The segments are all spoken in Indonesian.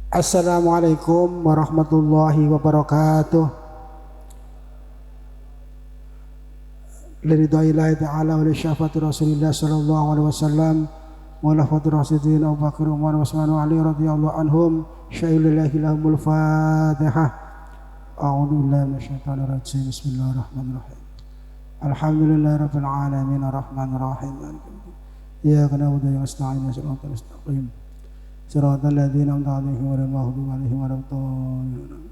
Assalamualaikum warahmatullahi wabarakatuh. Liridaillahi ta'ala wa li syafati Rasulillah sallallahu alaihi wasallam wa la fati rasidin Abu Bakar Umar wa Usman wa Ali radhiyallahu anhum syai'ulillahi lahumul fatihah. A'udzu billahi minasyaitonir rajim. Bismillahirrahmanirrahim. Alhamdulillahi rabbil alamin arrahmanir rahim. Iyyaka na'budu wa nasta'inu ihdinas mustaqim. Shiratal ladzina an'amta 'alaihim ghairil maghdubi 'alaihim waladdallin.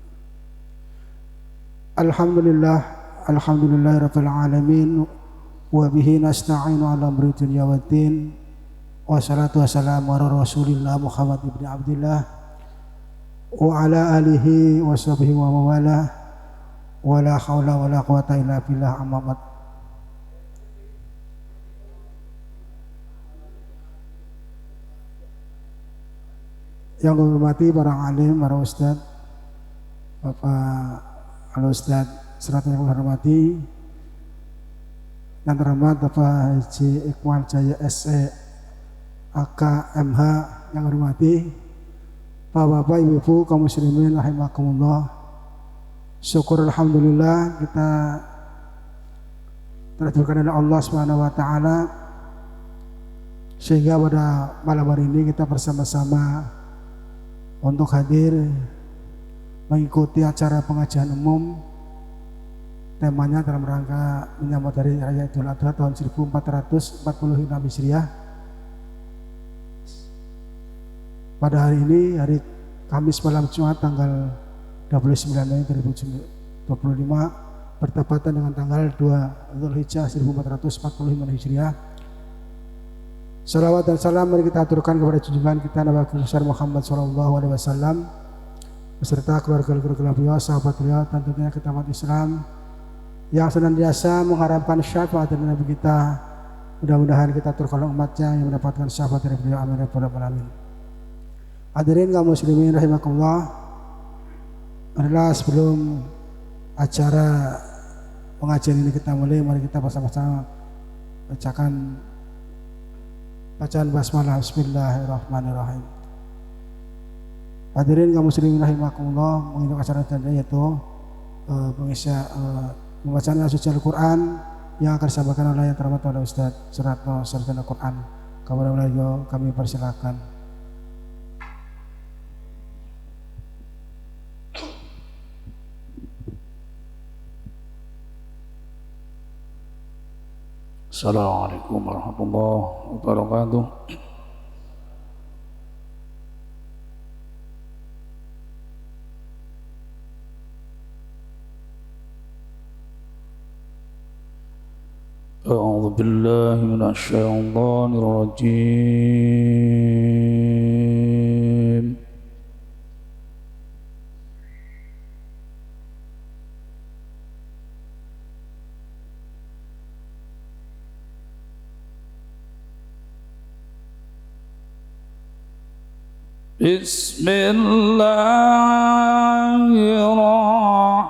Alhamdulillahirabbil alamin wa bihi nasta'inu 'ala amri dunya waddin. Wassalatu wassalamu ala Rasulillah Muhammad ibn Abdillah wa ala alihi wa sahbihi wa mawalah wa la haula wa la quwata illa billah amma ba'd. Yang kami hormati para alim, para ustadz, Bapak Al-Ustadz serta yang kami hormati, yang terhormat Bapak Haji Iqbal Jaya SE AKMH, yang kami hormati Bapak-bapak, ibu-ibu, kaum muslimin rahimakumullah. Syukur alhamdulillah kita terhadirkan oleh Allah Subhanahu wa taala sehingga pada malam hari ini kita bersama-sama untuk hadir mengikuti acara pengajian umum, temanya dalam rangka menyambut hari raya Idul Adha tahun 1446 Hijriah. Pada hari ini, hari Kamis malam Jumat tanggal 29 Mei 2025 bertepatan dengan tanggal 2 Dzulhijjah 1445 Hijriah. Salawat dan salam mari kita aturkan kepada junjungan kita Nabi besar Muhammad SAW beserta keluarga-keluarga beliau, sahabat beliau, dan tentunya kita umat Islam yang senantiasa mengharapkan syafaat dari Nabi kita. Mudah-mudahan kita tergolong umatnya yang mendapatkan syafaat dari beliau. Amin ya rabbal alamin. Hadirin kaum muslimin rahimakumullah. Adalah sebelum acara pengajian ini kita mulai, mari kita bersama-sama bacakan bacaan basmalah. Bismillahirrahmanirrahim. Hadirin kaum muslimin rahimakumullah, mengikuti acara tadi yaitu pembacaan suci Al-Quran yang akan disampaikan oleh yang terhormat oleh Ustaz Suratno Sarjana Quran. Kepada beliau kami persilakan. Assalamualaikum warahmatullahi wabarakatuh. A'udzu billahi minasyaitonir rajim. Bismillahirrahmanirrahim.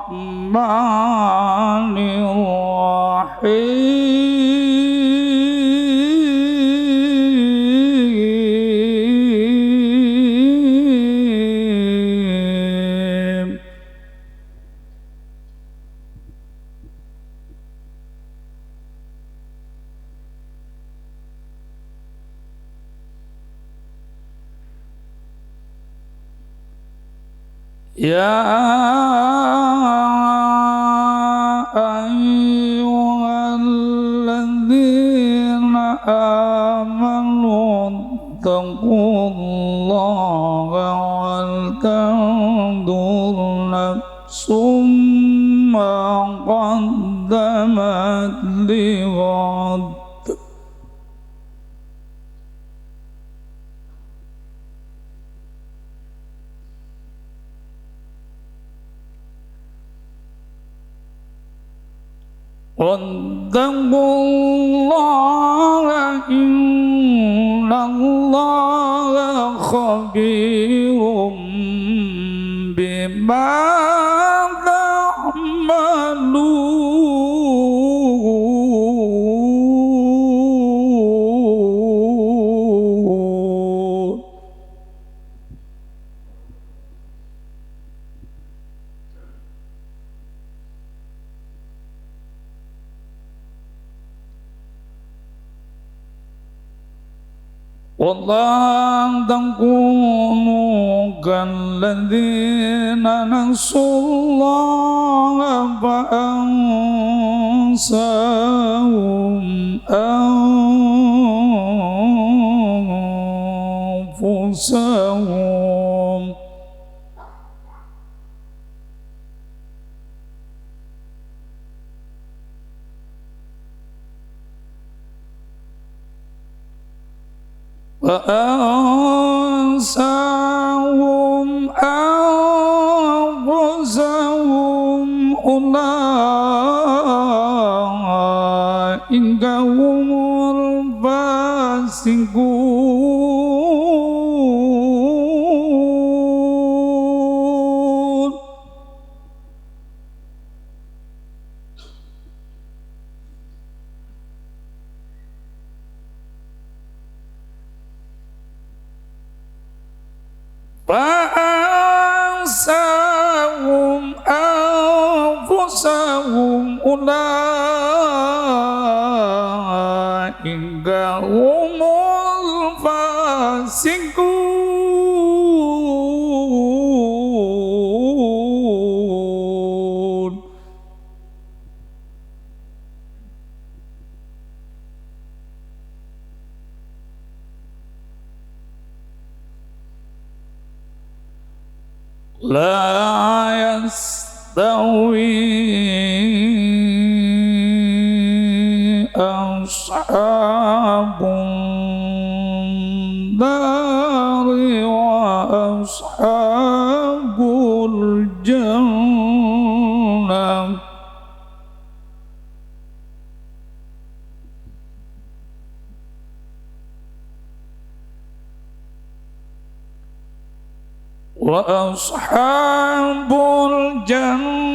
Ya ayyuhalladzina amanu taqullaha wal tanzur nafsum ma qaddamat lighad. Wattaqullaha innallaha khabirum bima ta'malun. ولا تكونوا كالذين نسوا الله فأنساهم أنفسهم فأنساهم أنفسهم أولئك هم الفاسقون فأنساهم أنفسهم أولئك هم الفاسقون لا يستوي أصحاب النار وأصحاب الجنة وأصحاب الجنة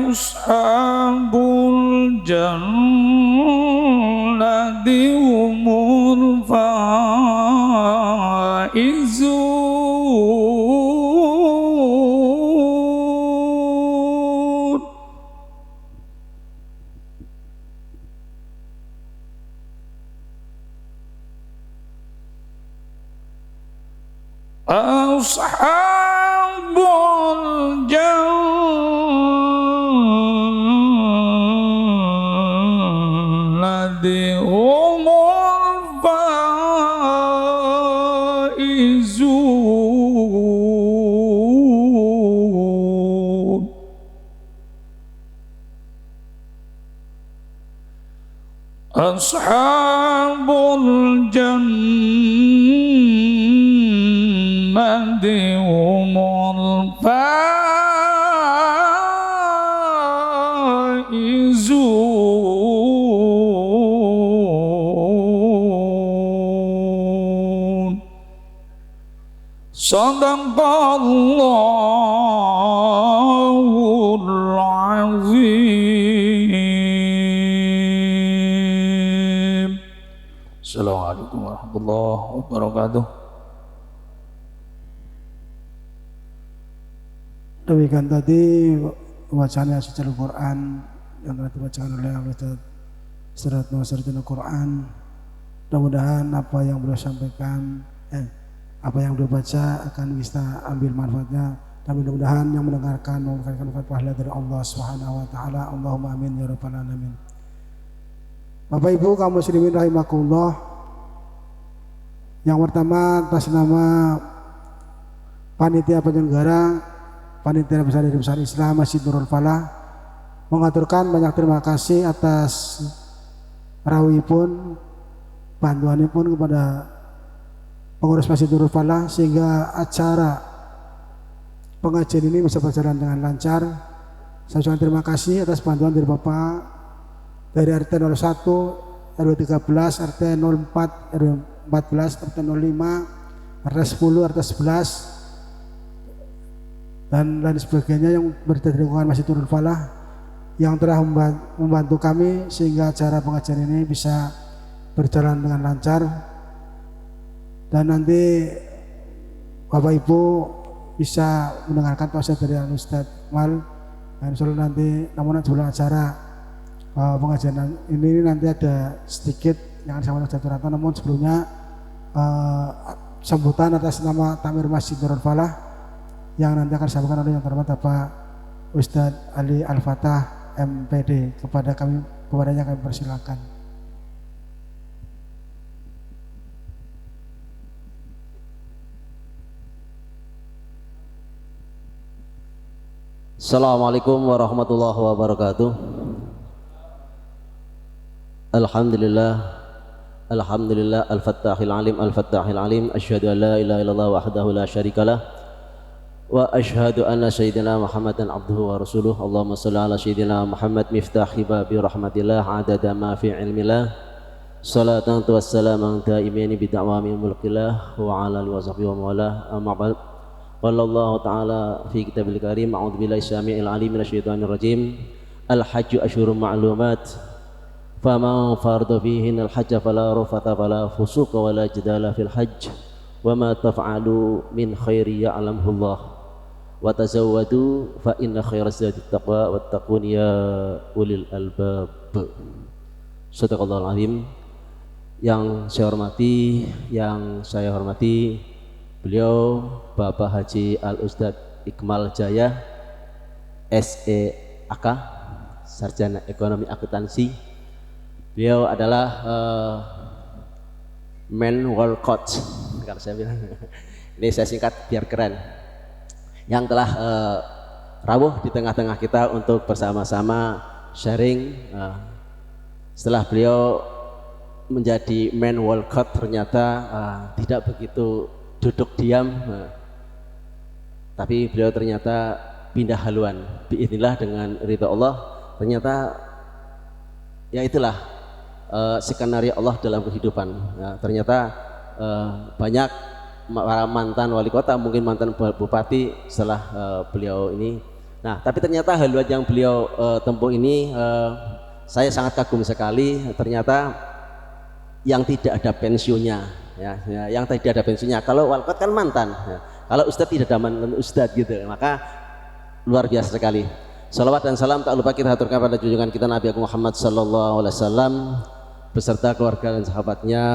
أصحاب الجنة هم الفائزون أصحاب الجنة هم الفائزون أصحاب الجنة هم الفائزون صدق الله العظيم. Assalamualaikum warahmatullahi wabarakatuh. Demikian tadi bacaan secara Quran yang telah dibacakan oleh Ustaz Surat Al Quran. Mudah-mudahan apa yang beliau sampaikan, apa yang beliau baca akan kita ambil manfaatnya, dan mudah-mudahan yang mendengarkan mendapatkan pahala dari Allah Subhanahu wa taala. Allahumma amin ya rabbal alamin. Bapak Ibu kaum muslimin rahimakumullah, yang pertama atas nama panitia penyelenggara Panitia Besar Islam Masjid Nurul Falah mengaturkan banyak terima kasih atas rawi pun bantuannya pun kepada pengurus Masjid Nurul Falah sehingga acara pengajian ini bisa berjalan dengan lancar. Saya ucapkan terima kasih atas bantuan dari Bapak dari RT 01, RW 13, RT 04, RW 14, RT 05, RT 10, RT 11 dan lain sebagainya yang berada di lingkungan Masjid Nurul Falah yang telah membantu kami sehingga acara pengajian ini bisa berjalan dengan lancar. Dan nanti Bapak Ibu bisa mendengarkan tausiah dari Ustaz Mal, dan insyaallah nanti namun sebelum acara pengajian ini nanti ada sedikit yang sama Jatuh Rata. Namun sebelumnya sambutan atas nama Takmir Masjid Darul Falah yang nanti akan disampaikan oleh yang terhormat Bapak Ustadz Ali Al-Fatah MPD. Kepadanya kami persilakan. Assalamualaikum warahmatullahi wabarakatuh. Alhamdulillah al-fattahil alim asyhadu an la ilaha illallah wahdahu la syarikalah wa asyhadu anna sayyidina Muhammadan abduhu wa rasuluh. Allahumma shalli ala sayyidina Muhammad miftahi babi rahmatillah adada ma fi ilmillah salatan wa salaman daimaini bi da'wami mulkillah wa ala alihi wa sahbihi wa mawalah. Amma ba'd. Qala Allah Ta'ala fi kitabil karim a'udzu billahi samii'il 'aliim minasyaitonir rajiim. Al-hajju asyhurun ma'lumat faman farada fihinal hajja fala rafata fala fusuqa wala jidala fil hajj wa ma taf'alu min khairi ya'lamhu Allah wa tazawwadu fa inna khairaz zadi taqwa wattaqun ya ulil albab. Shadaqallahul 'azim. Yang saya hormati beliau Bapak Haji Al-Ustadz Iqmal Jaya SEAK, Sarjana Ekonomi Akuntansi. Beliau adalah man world coach, kalau saya bilang ini saya singkat biar keren, yang telah rawuh di tengah-tengah kita untuk bersama-sama sharing. Setelah beliau menjadi man world coach ternyata tidak begitu duduk diam, tapi beliau ternyata pindah haluan biiznillah dengan ridha Allah. Ternyata ya itulah skenario Allah dalam kehidupan. Ternyata banyak para mantan wali kota, mungkin mantan bupati setelah beliau ini. Nah, tapi ternyata haluan yang beliau tempuh ini saya sangat kagum sekali. Ternyata yang tidak ada pensiunnya. Yang tidak ada pensiunnya. Kalau walkot kan mantan, kalau ustadz tidak ada mantan ustadz gitu, maka luar biasa sekali. Salawat dan salam tak lupa kita haturkan pada junjungan kita Nabi Muhammad sallallahu alaihi wasallam beserta keluarga dan sahabatnya,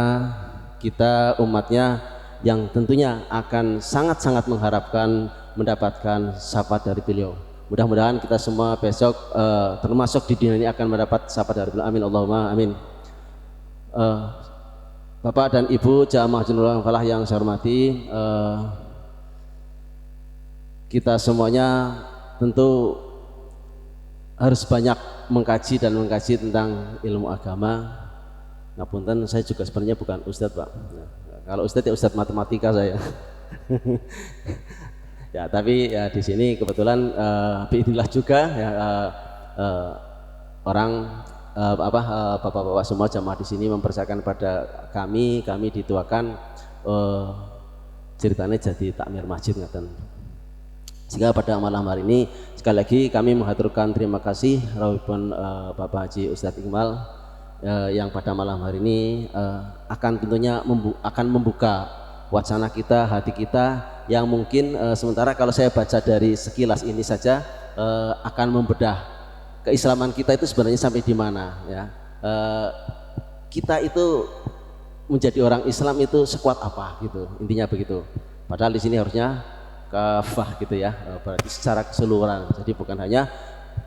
kita umatnya yang tentunya akan sangat-sangat mengharapkan mendapatkan syafaat dari beliau. Mudah-mudahan kita semua besok termasuk di dunia ini akan mendapat syafaat dari beliau. Amin Allahumma amin. Bapak dan Ibu jamaah Darul Falah yang saya hormati, kita semuanya tentu harus banyak mengkaji tentang ilmu agama. Ngapunten, saya juga sebenarnya bukan ustadz, Pak. Kalau ustadz ya ustadz matematika saya. Ya, tapi ya di sini kebetulan biidznillah juga ya, bapak-bapak semua jamaah di sini mempercayakan pada kami dituakan ceritanya jadi takmir masjid ngaten. Sehingga pada malam hari ini sekali lagi kami mengaturkan terima kasih rawuhipun Bapak Haji Ustadz Iqmal yang pada malam hari ini akan tentunya akan membuka wacana kita, hati kita yang mungkin sementara kalau saya baca dari sekilas ini saja akan membedah keislaman kita itu sebenarnya sampai di mana ya. Kita itu menjadi orang Islam itu sekuat apa gitu, intinya begitu. Padahal di sini harusnya kafah gitu ya, berarti secara keseluruhan. Jadi bukan hanya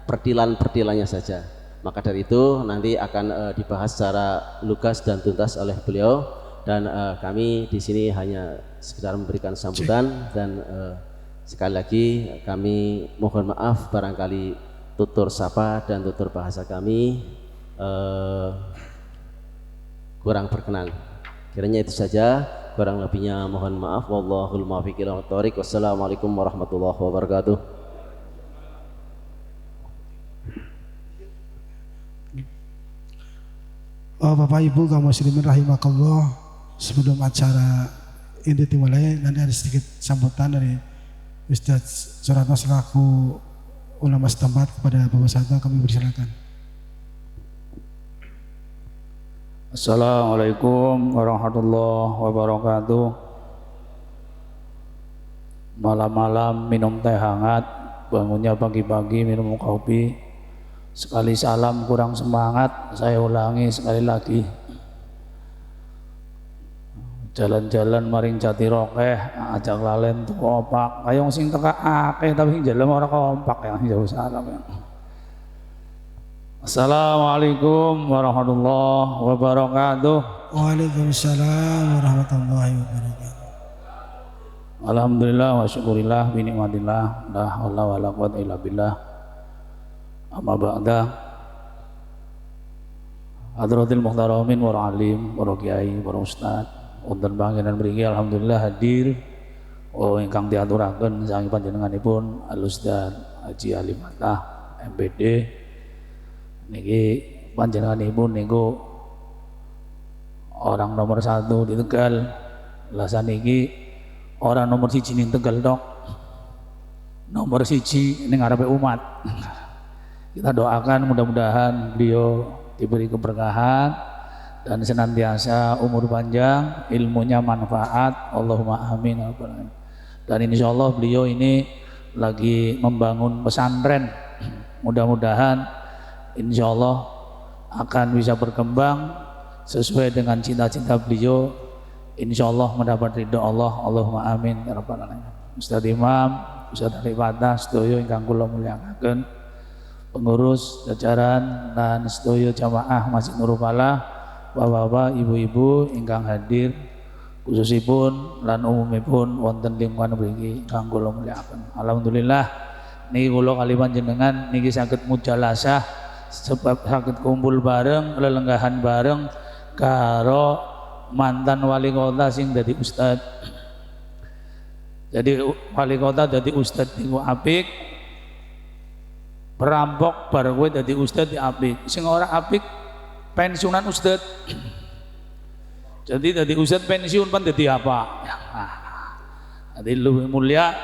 perdilan-perdilannya saja. Maka dari itu nanti akan dibahas secara lugas dan tuntas oleh beliau, dan kami di sini hanya sekedar memberikan sambutan dan sekali lagi kami mohon maaf barangkali tutur sapa dan tutur bahasa kami kurang berkenan. Kiranya itu saja, kurang lebihnya mohon maaf. Wallahul muwaffiq ila thoriq. Wassalamualaikum warahmatullahi wabarakatuh. Bapak Ibu kaum muslimin rahimakallah, sebelum acara ini dimulai nanti ada sedikit sambutan dari Ustadz Suratno selaku ulama setempat kepada Bapak Satwa, kami persilakan. Assalamualaikum warahmatullahi wabarakatuh. Malam-malam minum teh hangat, bangunnya pagi-pagi minum kopi. Sekali salam kurang semangat, saya ulangi sekali lagi. jalan-jalan maring Jatirokeh ajak lalen tuh kompak kayong sing teka akeh tapi jalan ora kompak ya jauh salam ya. Assalamualaikum warahmatullahi wabarakatuh. Waalaikumsalam warahmatullahi wabarakatuh. Alhamdulillah wa syukurillah bi nikmatillah la haula wala quwwata illa billah. Amma ba'da. Hadratil muhtaramin wa alim wa kiai wa ustaz wonten panjenengan mriki alhamdulillah hadir ingkang diaturaken saking panjenenganipun Al Ustaz Haji Ali Matah MPD niki panjenenganipun niku orang nomor 1 di Tegal. Lah saniki orang nomor 1 ning Tegal dok. Nomor 1 ning ngarepe umat. Kita doakan mudah-mudahan beliau diberi keberkahan dan senantiasa umur panjang, ilmunya manfaat. Allahumma amin. Dan insya Allah beliau ini lagi membangun pesantren. Mudah-mudahan insya Allah akan bisa berkembang sesuai dengan cita-cita beliau. Insya Allah mendapat ridho Allah. Allahumma amin. Ustaz Imam, Ustaz Ali Fatah, sedaya ingkang kula mulyakaken, pengurus jajaran dan sedaya jamaah Masjid Nurul Falah, bapak-bapak, ibu-ibu ingkang hadir, khususipun lan umumipun wonten lingkungan mriki ingkang kula mulyakaken. Alhamdulillah niki kula kali panjenengan niki saged mujalasah sebab saged kumpul bareng, lelenggahan bareng karo mantan wali kota sing dadi ustad. Jadi wali kota dadi ustad niku apik. Perampok bar kowe dadi ustad di apik. Sing ora apik pensiunan ustad. Jadi dadi ustad pensiun pan dadi apa? Jadi lebih mulia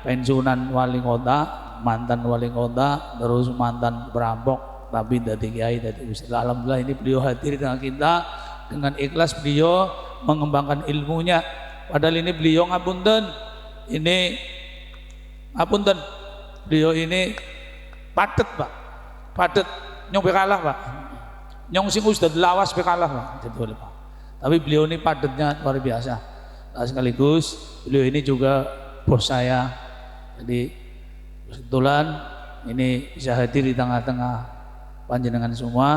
pensiunan wali kota, mantan wali kota, terus mantan perampok tapi dadi kiai, dadi ustad. Alhamdulillah ini beliau hadir dengan kita dengan ikhlas, beliau mengembangkan ilmunya. Padahal ini beliau ngapunten, ini ngapunten, beliau ini padet pak, padet nyong bekalah pak, nyong sing ustad lawas bekalah pak, gitu pak. Tapi beliau ini padetnya luar biasa. Nah, sekaligus beliau ini juga bos saya, jadi kebetulan ini bisa hadir di tengah-tengah panjenengan semua.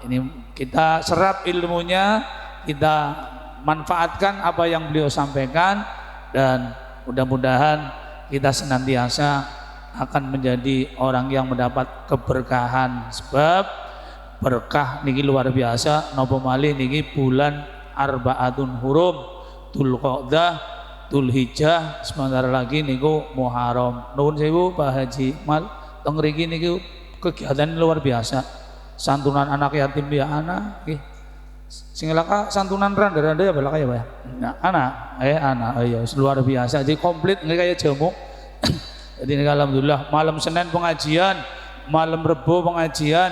Ini kita serap ilmunya, kita manfaatkan apa yang beliau sampaikan, dan mudah-mudahan kita senantiasa akan menjadi orang yang mendapat keberkahan. Sebab berkah niki luar biasa. Napa malih niki bulan Arbaatun Hurum, Dzulqa'dah, Dzulhijjah, sebentar lagi niku Muharram. Nuwun sewu Pak Haji Mal, teng mriki niku kegiatan luar biasa. Santunan anak yatim ya anak, sing laka santunan randa-randa ya balaka ya Pak ya. Nah, anak, ya luar biasa. Jadi komplit nggak kayak jamu. Jadi ini alhamdulillah malam Senin pengajian, malam Rebo pengajian,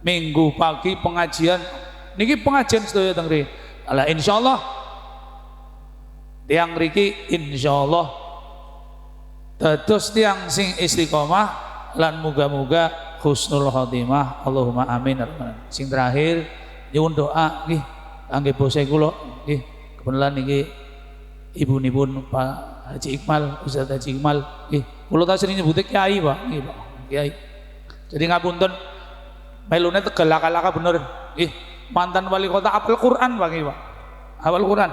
Minggu pagi pengajian. Niki pengajian sedaya teng mriki. Ala insyaallah tiang mriki insyaallah dados tiang sing istiqomah lan muga-muga husnul khotimah. Allahumma amin. Sing terakhir nyuwun doa nggih kangge bose kula nggih. Kebetulan niki ibunipun Pak Haji Iqmal, Ustaz Haji Iqmal nggih. Kula tak sering nyebut kiai, Pak. Nggih, Pak. Kiai. Jadi ngapunten melune Tegal laka-laka bener nggih. Mantan wali kota apal Quran Pak nggih, Pak. Hafal Quran.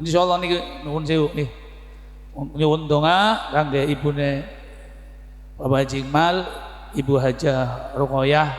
Insyaallah niki nuwun sewu nggih. Nyuwun donga kangge ibune Bapak Haji Iqmal, Ibu Hajah Ruqayyah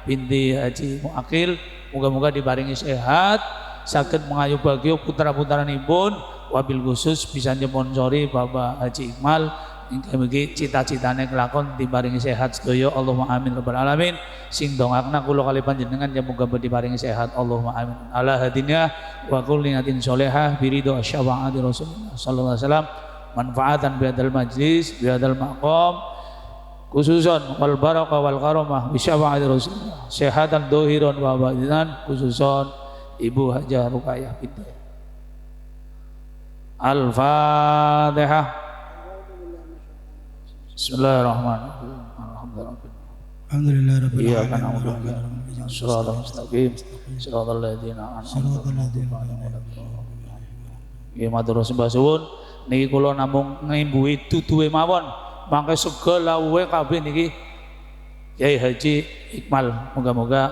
binti Haji Muakil, moga-moga diparingi sehat, saged mengayu bagio putra-putranipun, wabil khusus bisa nyponsori Bapak Haji Iqmal ingkang mriki cita-citane kelakon diparingi sehat sedaya. Allahumma amin rabbal alamin. Sing dongakna kula kali panjenengan ya moga diparingi sehat. Allahumma amin. Ala hadinah wa kulli niyatin sholihah biridho syafaati Rasulullah sallallahu alaihi wasallam, manfaatan biadal majlis biadal maqam, khususan wal barakah wal karamah bisyafaati Rasulullah, sehatan dohiron wa batinan, khususan Ibu Hajah Ruqayyah binti. Al-Fatihah. Bismillahirrahmanirrahim. Alhamdulillah rabbil Iyyaka alamin. na'budu wa iyyaka nasta'in. Shiratal mustaqim. Shiratal ladzina an'amta 'alaihim. Nggih matur sembah suwun. Niki kula namung ngimbuhi duduhe mawon. Mangke segala wae kabeh niki Kyai Haji Iqmal, moga-moga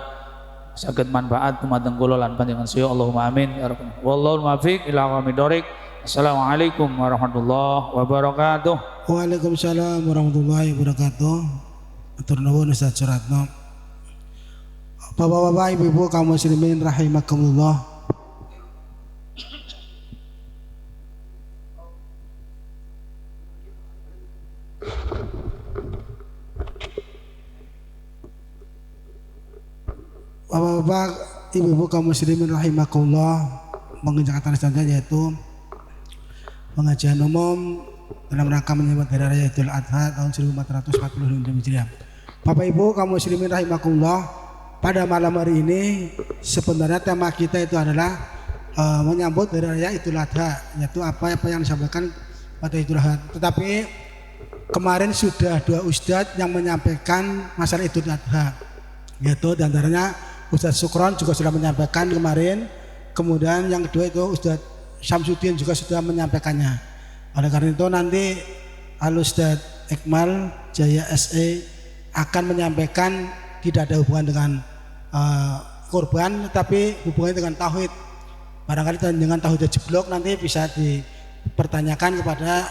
saged manfaat dumateng kula lan panjenengan sedaya. Allahumma amin ya rabbal alamin. Wallahul muwaffiq ila aqwamit thoriq. Assalamualaikum warahmatullahi wabarakatuh. Waalaikumsalam warahmatullahi wabarakatuh. Atur nuwun Ustaz Suratno. Bapak-bapak, ibu-ibu kaum muslimin rahimakumullah. Bapak-bapak, ibu-ibu kaum muslimin rahimakumullah, menginjakkan selanjutnya yaitu pengajian umum dalam rangka menyambut Hari Raya Idul Adha tahun 1440 Hijriah. Bapak Ibu kaum muslimin rahimakumullah, pada malam hari ini sebenarnya tema kita itu adalah menyambut Hari Raya Idul Adha, yaitu apa yang disampaikan pada Idul Adha. Tetapi kemarin sudah dua ustadz yang menyampaikan masalah Idul Adha, yaitu diantaranya Ustadz Sukron juga sudah menyampaikan kemarin, kemudian yang kedua itu Ustadz Syamsuddin juga sudah menyampaikannya. Oleh karena itu nanti Al-Ustadz Iqmal Jaya SE akan menyampaikan tidak ada hubungan dengan kurban, tetapi hubungannya dengan tauhid. Barangkali dengan tauhid jeblok nanti bisa dipertanyakan kepada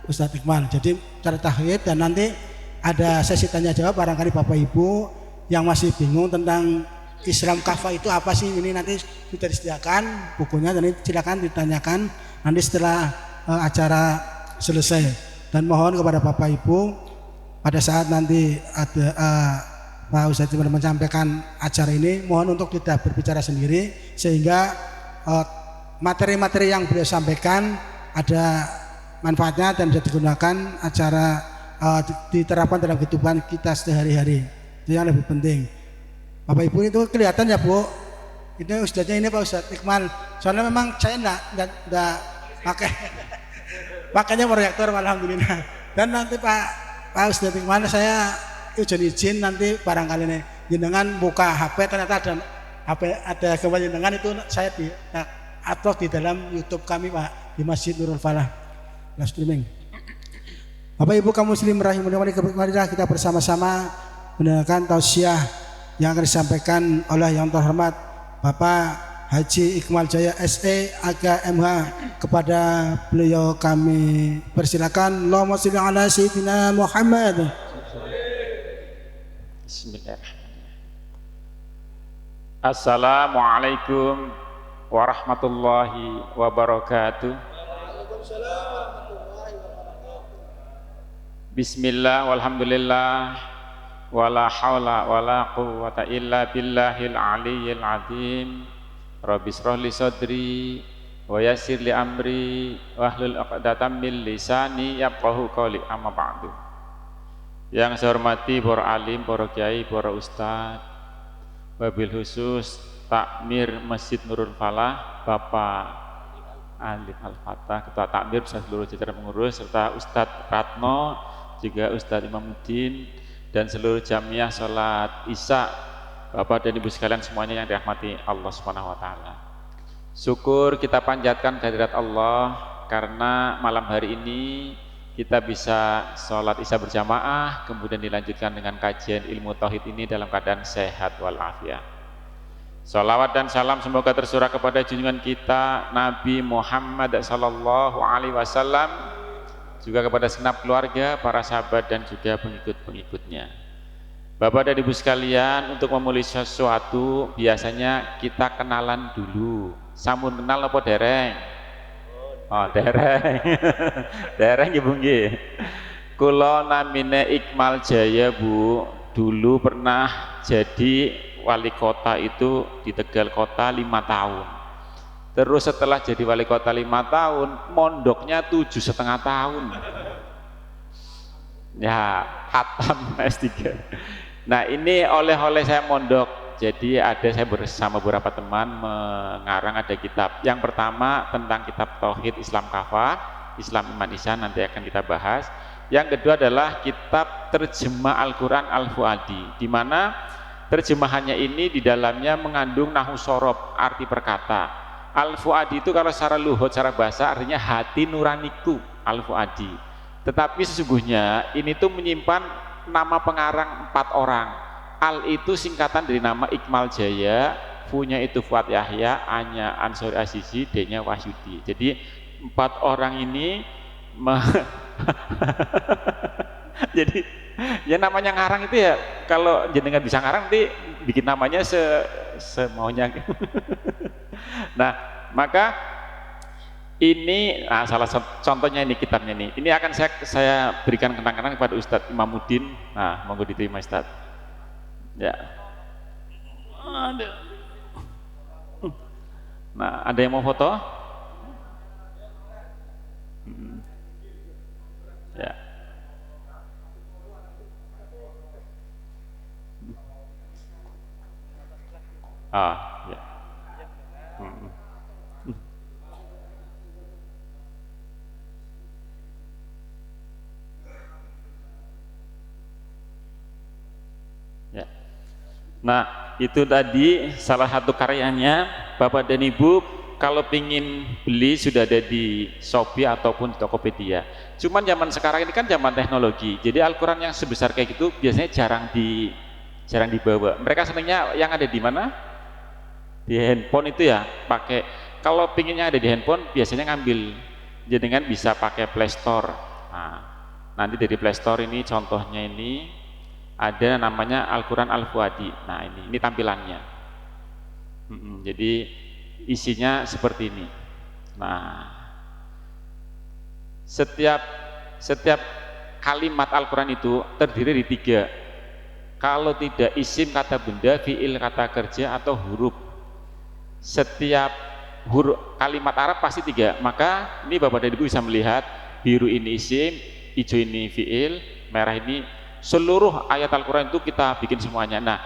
Ustadz Iqmal. Jadi cara tauhid, dan nanti ada sesi tanya jawab. Barangkali Bapak Ibu yang masih bingung tentang Islam kafah itu apa sih, ini nanti sudah disediakan bukunya, dan silakan ditanyakan nanti setelah acara selesai. Dan mohon kepada Bapak Ibu pada saat nanti ada Pak Ustadz menyampaikan acara ini, mohon untuk tidak berbicara sendiri, sehingga materi-materi yang beliau sampaikan ada manfaatnya dan bisa digunakan acara diterapkan dalam kehidupan kita sehari-hari. Itu yang lebih penting. Bapak Ibu itu kelihatan ya Bu, itu ustadznya ini Pak Ustadz Iqmal. Soalnya memang saya enggak pakai pakainya proyektor, alhamdulillah. Dan nanti Pak Ustadz Iqmal, saya izin nanti barangkali nih jenengan buka HP, ternyata ada gambar jenengan, itu saya upload di dalam YouTube kami Pak, di Masjid Nurul Falah live streaming. Bapak Ibu kaum muslim rahimahumullah, marilah kita bersama-sama mendengarkan tausiah yang akan disampaikan oleh yang terhormat Bapak Haji Iqmal Jaya SE AGMH. Kepada beliau kami persilakan. Allahumma sholli ala sayyidina Muhammad. Bismillahirrahmanirrahim. Assalamualaikum warahmatullahi wabarakatuh. Bismillah walhamdulillah wala haula wala quwwata illa billahil aliyyil azim. Rabbi shrah li sadri wa yassir li amri wahlul 'uqdatam min lisani yafqahu qawli, amma ba'du. Yang saya hormati para alim, para kiai, para ustaz, wabil khusus takmir Masjid Nurul Falah, Bapak Alif Al-Fatah, Ketua Takmir beserta seluruh jajaran pengurus, serta Ustadz Ratno, juga Ustadz Imamuddin, dan seluruh jamiah sholat Isya, Bapak dan Ibu sekalian semuanya yang dirahmati Allah Subhanahu wa taala. Syukur kita panjatkan kehadirat Allah karena malam hari ini kita bisa sholat Isya berjamaah, kemudian dilanjutkan dengan kajian ilmu tauhid ini dalam keadaan sehat walafiat. Salawat dan salam semoga tersurah kepada junjungan kita Nabi Muhammad sallallahu alaihi wasallam, juga kepada segenap keluarga, para sahabat dan juga pengikut-pengikutnya. Bapak dan Ibu sekalian, untuk memulai sesuatu biasanya kita kenalan dulu. Sampun kenal apa dereng? Oh, dereng. Dereng Ibu nggih. Kula namine Iqmal Jaya Bu, dulu pernah jadi wali kota itu di Tegal Kota 5 tahun. Terus setelah jadi wali kota 5 tahun, mondoknya 7,5 tahun. Ya, khatam S3. Nah, ini oleh-oleh saya mondok. Jadi saya bersama beberapa teman mengarang ada kitab. Yang pertama tentang kitab Tauhid Islam Kafah, Islam Iman Ihsan, nanti akan kita bahas. Yang kedua adalah kitab Terjemah Al-Quran Al-Fuadi, di mana terjemahannya ini di dalamnya mengandung nahu sorob, arti perkata. Al-Fuadi itu kalau secara luhut, secara bahasa artinya hati nuraniku, Al-Fuadi. Tetapi sesungguhnya ini tuh menyimpan nama pengarang 4 orang. Al itu singkatan dari nama Ikmal Jaya, Fu-nya itu Fuad Yahya, A-nya Ansori Azizi, D-nya Wahyudi. Jadi 4 orang ini jadi ya namanya ngarang itu ya, kalau jenengan bisa ngarang nanti bikin namanya semaunya. Nah, maka ini salah satu contohnya ini kitabnya ini. Ini akan saya berikan kenang-kenang kepada Ustadz Imamuddin. Nah, monggo diterima Ustadz. Ya. Nah, ada yang mau foto? Ya. Ya. Ya. Nah, itu tadi salah satu karyanya. Bapak dan Ibu kalau pingin beli sudah ada di Shopee ataupun di Tokopedia. Cuman zaman sekarang ini kan zaman teknologi. Jadi Al-Quran yang sebesar kayak gitu biasanya jarang dibawa. Mereka senangnya yang ada di mana? Di handphone itu ya, pakai. Kalau pinginnya ada di handphone biasanya ngambil, jenengan bisa pakai Play Store. Nah, nanti dari Play Store ini contohnya ini ada namanya Al-Quran Al-Fuadi. Nah, ini tampilannya. Jadi isinya seperti ini. Nah, setiap kalimat Al-Quran itu terdiri dari 3. Kalau tidak isim kata benda, fiil kata kerja, atau huruf. Setiap huruf kalimat Arab pasti 3. Maka ini Bapak dan Ibu bisa melihat biru ini isim, hijau ini fiil, merah ini, seluruh ayat Al-Quran itu kita bikin semuanya. Nah,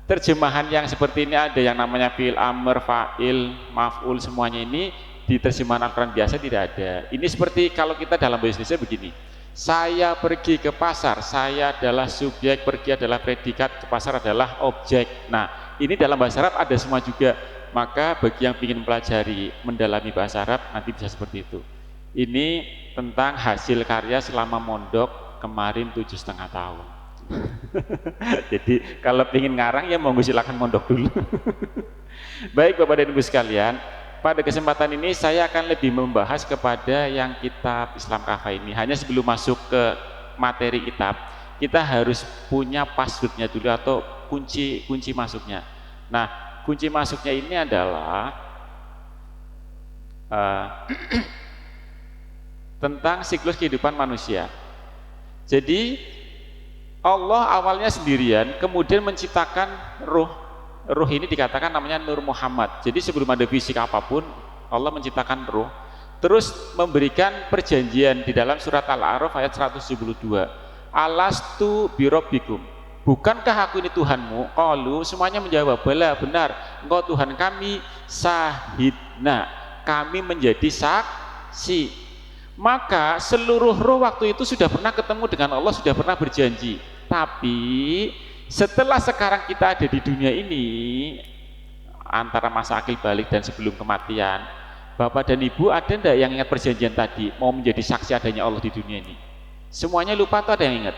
terjemahan yang seperti ini ada yang namanya fiil amr, fa'il, maf'ul, semuanya ini di terjemahan Al-Quran biasa tidak ada. Ini seperti kalau kita dalam bahasa Indonesia begini, saya pergi ke pasar, saya adalah subjek, pergi adalah predikat, ke pasar adalah objek. Nah, ini dalam bahasa Arab ada semua juga. Maka bagi yang ingin mempelajari, mendalami bahasa Arab, nanti bisa seperti itu. Ini tentang hasil karya selama mondok kemarin 7,5 tahun. Jadi kalau ingin ngarang ya monggo silakan mondok dulu. Baik Bapak dan Ibu sekalian, pada kesempatan ini saya akan lebih membahas kepada yang kitab Islam Kafah ini. Hanya sebelum masuk ke materi kitab, kita harus punya passwordnya dulu atau kunci masuknya. Nah, kunci masuknya ini adalah tentang siklus kehidupan manusia. Jadi Allah awalnya sendirian, kemudian menciptakan ruh. Ruh ini dikatakan namanya Nur Muhammad. Jadi sebelum ada fisik apapun, Allah menciptakan ruh. Terus memberikan perjanjian di dalam surat Al-A'raf ayat 172. Alastu birobbikum. Bukankah aku ini Tuhanmu? Qalu, semuanya menjawab, bala, benar, engkau Tuhan kami. Syahidna, kami menjadi saksi. Maka seluruh roh waktu itu sudah pernah ketemu dengan Allah, sudah pernah berjanji. Tapi setelah sekarang kita ada di dunia ini, antara masa akil balik dan sebelum kematian, Bapak dan Ibu ada enggak yang ingat perjanjian tadi, mau menjadi saksi adanya Allah di dunia ini? Semuanya lupa atau ada yang ingat?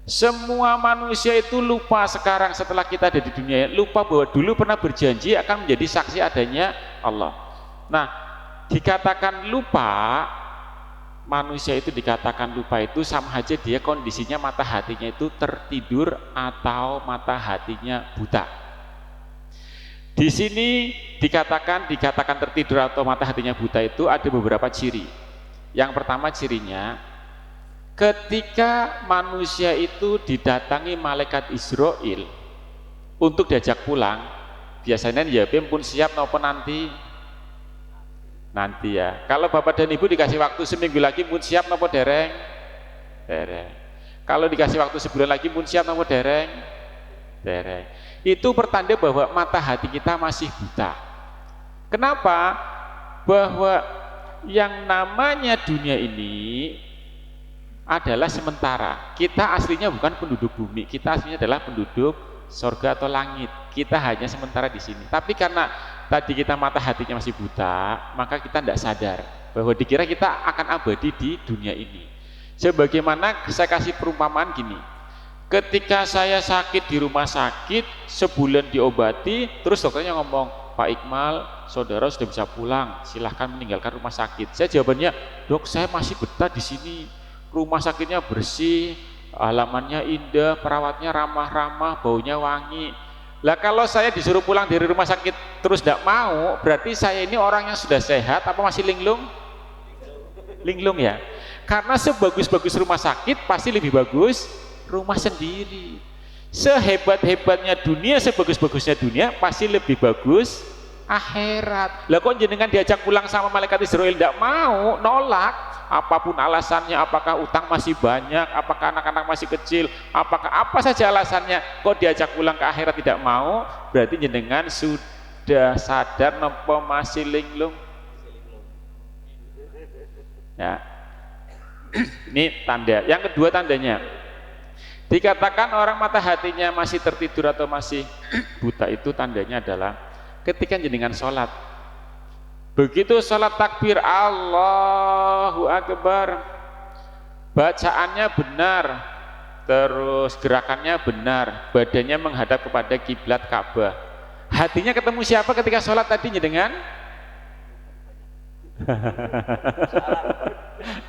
Semua manusia itu lupa sekarang setelah kita ada di dunia, lupa bahwa dulu pernah berjanji akan menjadi saksi adanya Allah. Nah, dikatakan lupa, manusia itu dikatakan lupa itu sama aja dia kondisinya mata hatinya itu tertidur atau mata hatinya buta. Di sini dikatakan tertidur atau mata hatinya buta itu ada beberapa ciri. Yang pertama cirinya, ketika manusia itu didatangi malaikat Israel untuk diajak pulang, biasanya ya pun siap maupun nanti ya. Kalau Bapak dan Ibu dikasih waktu seminggu lagi pun siap maupun dereng. Kalau dikasih waktu sebulan lagi pun siap maupun dereng. Itu pertanda bahwa mata hati kita masih buta. Kenapa? Bahwa yang namanya dunia ini adalah sementara. Kita aslinya bukan penduduk bumi, kita aslinya adalah penduduk surga atau langit. Kita hanya sementara di sini. Tapi karena tadi kita mata hatinya masih buta, maka kita tidak sadar bahwa dikira kita akan abadi di dunia ini. Sebagaimana saya kasih perumpamaan gini, ketika saya sakit di rumah sakit, sebulan diobati, terus dokternya ngomong, Pak Iqmal, saudara sudah bisa pulang, silahkan meninggalkan rumah sakit. Saya jawabannya, dok saya masih betah di sini, rumah sakitnya bersih, halamannya indah, perawatnya ramah-ramah, baunya wangi. Lah kalau saya disuruh pulang dari rumah sakit terus tidak mau, berarti saya ini orang yang sudah sehat apa masih linglung? Linglung ya. Karena sebagus-bagus rumah sakit pasti lebih bagus rumah sendiri. Sehebat-hebatnya dunia, sebagus-bagusnya dunia pasti lebih bagus akhirat. Lah kok jenengan diajak pulang sama malaikat Israel tidak mau, nolak, apapun alasannya, apakah utang masih banyak, apakah anak-anak masih kecil, apakah apa saja alasannya, kok diajak pulang ke akhirat tidak mau, berarti jenengan sudah sadar nopo masih linglung. Ya. Ini tanda. Yang kedua tandanya, dikatakan orang mata hatinya masih tertidur atau masih buta, itu tandanya adalah ketika jenengan sholat, begitu sholat takbir Allahu Akbar, bacaannya benar, terus gerakannya benar, badannya menghadap kepada kiblat Ka'bah, hatinya ketemu siapa ketika sholat tadi jenengan?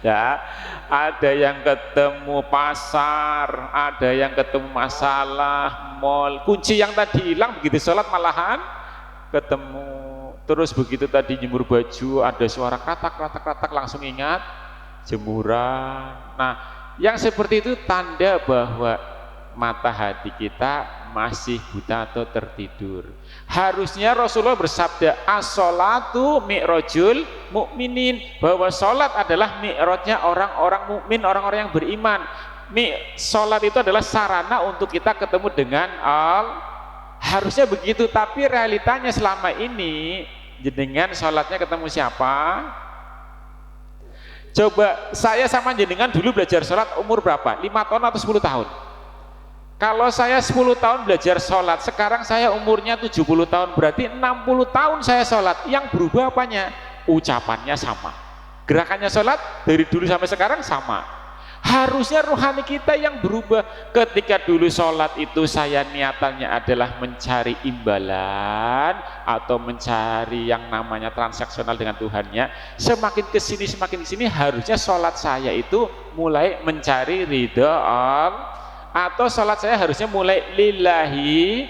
Ya, ada yang ketemu pasar, ada yang ketemu masalah, mall, kunci yang tadi hilang begitu sholat malahan ketemu. Terus begitu tadi jemur baju ada suara kratak langsung ingat jemuran. Nah, yang seperti itu tanda bahwa mata hati kita masih buta atau tertidur. Harusnya Rasulullah bersabda, as-sholatu mi'rajul mu'minin, bahwa sholat adalah mi'rajnya orang-orang mukmin, orang-orang yang beriman. Sholat itu adalah sarana untuk kita ketemu dengan Allah. Harusnya begitu, tapi realitanya selama ini jenengan sholatnya ketemu siapa? Coba saya sama jenengan dulu belajar sholat umur berapa? 5 tahun atau 10 tahun? Kalau saya 10 tahun belajar sholat, sekarang saya umurnya 70 tahun, berarti 60 tahun saya sholat. Yang berubah apanya? Ucapannya sama, gerakannya sholat dari dulu sampai sekarang sama. Harusnya rohani kita yang berubah. Ketika dulu sholat itu saya niatannya adalah mencari imbalan atau mencari yang namanya transaksional dengan Tuhannya, semakin kesini harusnya sholat saya itu mulai mencari ridha Allah, atau sholat saya harusnya mulai lillahi.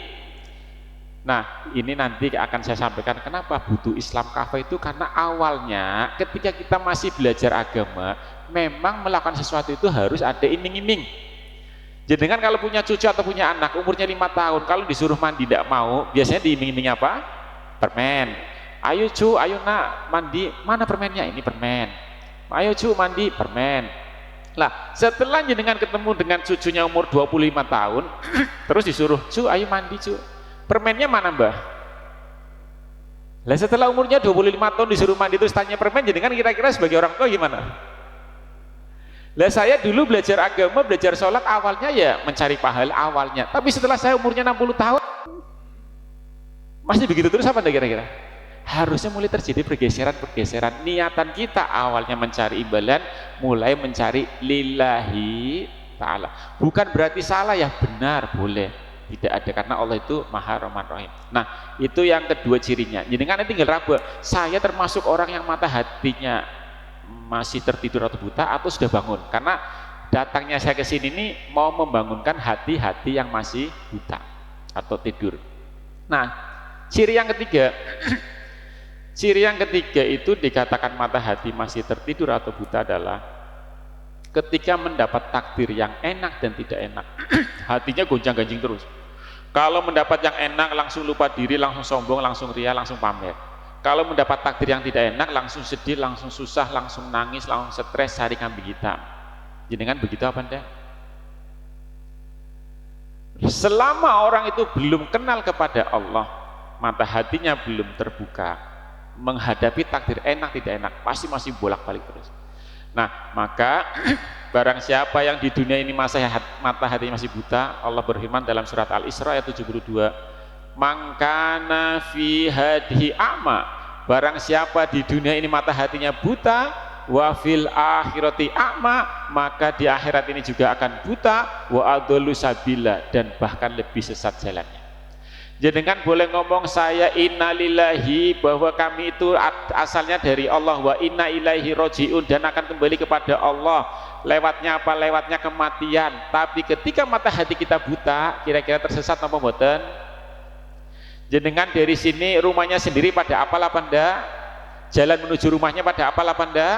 Nah, ini nanti akan saya sampaikan kenapa butuh Islam Kafah itu, karena awalnya ketika kita masih belajar agama, memang melakukan sesuatu itu harus ada iming-iming. Jadi kan kalau punya cucu atau punya anak umurnya 5 tahun, kalau disuruh mandi tidak mau, biasanya diiming-iming apa? Permen. Ayo cu, ayo nak mandi, mana permennya? Ini permen. Ayo cu mandi, permen. Lah, setelah jenengan ketemu dengan cucunya umur 25 tahun, terus disuruh, cu ayo mandi cu, permennya mana mbah? Lah setelah umurnya 25 tahun disuruh mandi terus tanya permen, jenengan kira-kira sebagai orang tua gimana? Lah saya dulu belajar agama, belajar sholat awalnya ya mencari pahala awalnya, tapi setelah saya umurnya 60 tahun masih begitu terus apa kira-kira? Harusnya mulai terjadi pergeseran niatan kita, awalnya mencari imbalan mulai mencari lillahi ta'ala. Bukan berarti salah ya, benar, boleh, tidak ada, karena Allah itu Maha Rahman Rahim. Nah, itu yang kedua cirinya. Jadi kan tinggal raba, saya termasuk orang yang mata hatinya masih tertidur atau buta atau sudah bangun, karena datangnya saya ke sini ini mau membangunkan hati-hati yang masih buta atau tidur. Nah, ciri yang ketiga ciri yang ketiga itu dikatakan mata hati masih tertidur atau buta adalah ketika mendapat takdir yang enak dan tidak enak, hatinya gonjang-ganjing terus. Kalau mendapat yang enak langsung lupa diri, langsung sombong, langsung ria, langsung pamer. Kalau mendapat takdir yang tidak enak langsung sedih, langsung susah, langsung nangis, langsung stres, cari kambing hitam. Jenengan begitu apa enggak? Selama orang itu belum kenal kepada Allah, mata hatinya belum terbuka, menghadapi takdir enak tidak enak pasti masih bolak-balik terus. Nah, maka barang siapa yang di dunia ini mata hatinya masih buta, Allah berfirman dalam surat Al-Isra ayat 72, mangkana fi hadhi a'ma, barang siapa di dunia ini mata hatinya buta, wa fil akhirati a'ma, maka di akhirat ini juga akan buta, wa adallu sabila, dan bahkan lebih sesat jalannya. Jenengan boleh ngomong saya innalillahi, bahwa kami itu asalnya dari Allah, wa inna ilaihi rojiun, dan akan kembali kepada Allah. Lewatnya apa? Lewatnya kematian. Tapi ketika mata hati kita buta, kira-kira tersesat apa mboten? Jenengan dari sini rumahnya sendiri pada apal apa ndak? Jalan menuju rumahnya pada apal apa ndak?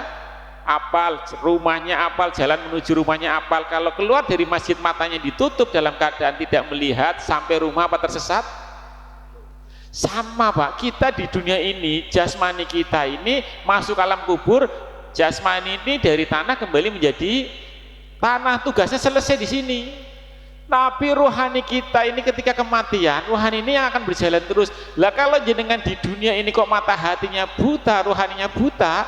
Apal, rumahnya apal, jalan menuju rumahnya apal. Kalau keluar dari masjid matanya ditutup dalam keadaan tidak melihat, sampai rumah apa tersesat? Sama Pak, kita di dunia ini, jasmani kita ini masuk alam kubur, jasmani ini dari tanah kembali menjadi tanah, tugasnya selesai di sini. Tapi rohani kita ini ketika kematian, rohani ini yang akan berjalan terus. Lah kalau jenengan di dunia ini kok mata hatinya buta, rohaninya buta,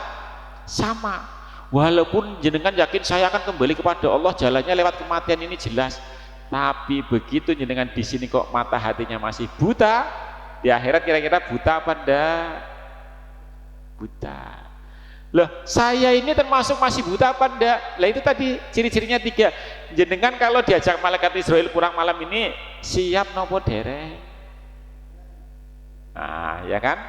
sama. Walaupun jenengan yakin saya akan kembali kepada Allah, jalannya lewat kematian ini jelas. Tapi begitu jenengan di sini kok mata hatinya masih buta, di akhirat kira-kira buta apa enggak? Buta. Loh, saya ini termasuk masih buta apa enggak? Lah itu tadi ciri-cirinya 3. Jenengan kalau diajak malaikat Israel pulang malam ini siap nopo dereng? Nah, ya kan?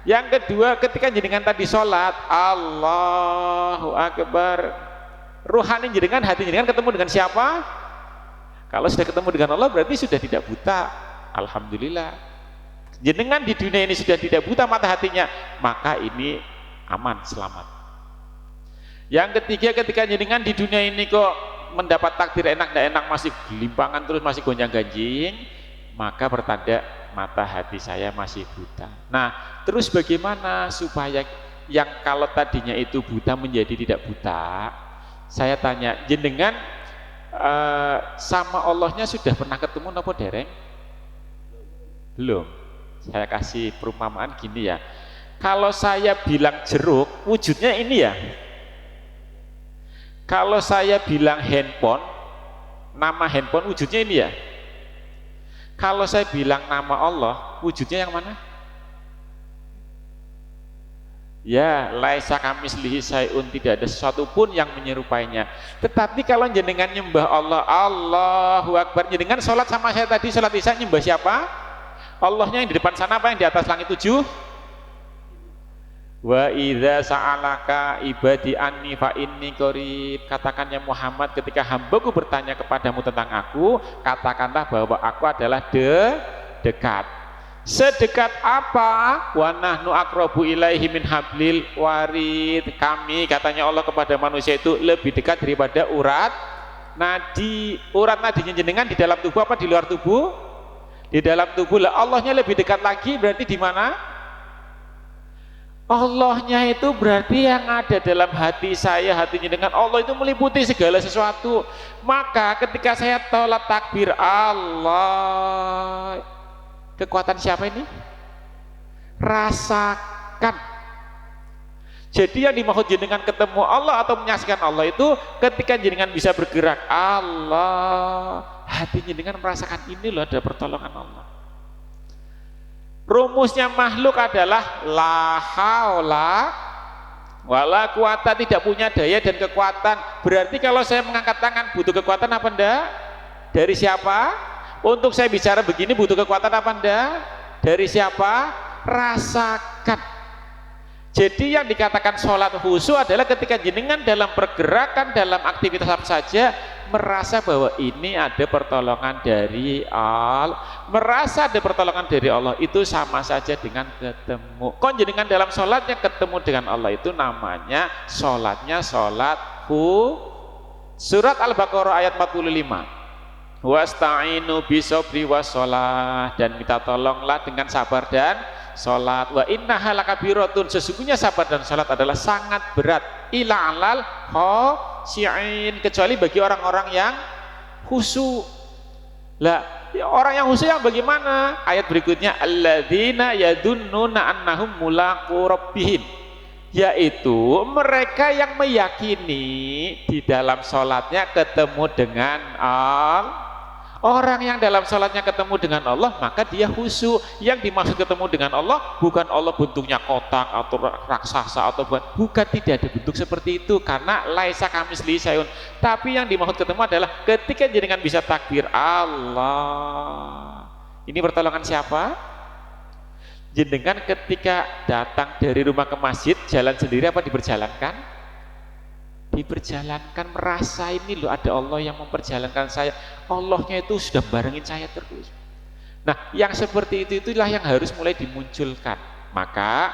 Yang kedua, ketika jenengan tadi sholat, Allahu Akbar, rohani jenengan, hati jenengan ketemu dengan siapa? Kalau sudah ketemu dengan Allah berarti sudah tidak buta. Alhamdulillah. Jenengan di dunia ini sudah tidak buta mata hatinya, maka ini aman, selamat. Yang ketiga, ketika jenengan di dunia ini kok mendapat takdir enak dan enak, masih gelimpangan terus, masih gonjang ganjing, maka pertanda mata hati saya masih buta. Nah, terus bagaimana supaya yang kalau tadinya itu buta menjadi tidak buta? Saya tanya, jenengan sama Allahnya sudah pernah ketemu nopo dereng? Belum. Saya kasih perumpamaan gini ya, kalau saya bilang jeruk, wujudnya ini ya. Kalau saya bilang handphone, nama handphone wujudnya ini ya. Kalau saya bilang nama Allah, wujudnya yang mana? Ya, laisa kamislihi syai'un, tidak ada sesuatu pun yang menyerupainya. Tetapi kalau jenengan nyembah Allah, Allahu Akbar, jenengan sholat sama saya tadi, sholat isya nyembah siapa? Allahnya yang di depan sana apa yang di atas langit 7? Wa idza sa'alaka ibadi anni fa inni qarib. Katakan ya Muhammad, ketika hambaku bertanya kepadamu tentang aku, katakanlah bahwa aku adalah dekat. Sedekat apa? Wa nahnu aqrabu ilaihi min hablil warid. Kami, katanya Allah kepada manusia itu lebih dekat daripada urat nadi. Urat nadinya jenengan di dalam tubuh apa di luar tubuh? Di dalam tubuh. Lah Allahnya lebih dekat lagi berarti di mana? Allahnya itu berarti yang ada dalam hati saya, hatinya dengan Allah itu meliputi segala sesuatu. Maka ketika saya tolak takbir Allah, kekuatan siapa ini? Rasakan. Jadi yang dimaksud jenengan ketemu Allah atau menyaksikan Allah itu ketika jenengan bisa bergerak, Allah, hati jenengan merasakan ini loh ada pertolongan Allah. Rumusnya makhluk adalah la haula wala quwata, tidak punya daya dan kekuatan. Berarti kalau saya mengangkat tangan butuh kekuatan apa enggak? Dari siapa? Untuk saya bicara begini butuh kekuatan apa enggak? Dari siapa? Rasakan. Jadi yang dikatakan sholat khusyuk adalah ketika jenengan dalam pergerakan, dalam aktivitas apa saja merasa bahwa ini ada pertolongan dari Allah, merasa ada pertolongan dari Allah, itu sama saja dengan ketemu. Kok jenengan dalam sholatnya ketemu dengan Allah, itu namanya sholatnya sholat Surat Al-Baqarah ayat 45. Wasta'inu bisobri wassalah, dan minta tolonglah dengan sabar dan sholat. Wa innaha lakabiratun, sesungguhnya sabar dan sholat adalah sangat berat. Ila alal khosyi'in, kecuali bagi orang-orang yang khusyuk. Lah, orang yang khusyuk yang bagaimana? Ayat berikutnya, alladzina yadunnuna annahum mulaqu rabbihim, yaitu mereka yang meyakini di dalam sholatnya ketemu dengan Orang yang dalam sholatnya ketemu dengan Allah, maka dia khusyuk. Yang dimaksud ketemu dengan Allah, bukan Allah bentuknya kotak atau raksasa atau bukan, tidak ada bentuk seperti itu, karena laisa kamitslihi syai'un. Tapi yang dimaksud ketemu adalah ketika jenengan bisa takbir Allah. Ini pertolongan siapa? Jenengan ketika datang dari rumah ke masjid, jalan sendiri apa diperjalankan? Diperjalankan, merasa ini loh ada Allah yang memperjalankan saya, Allahnya itu sudah barengin saya terus. Nah, yang seperti itulah yang harus mulai dimunculkan. Maka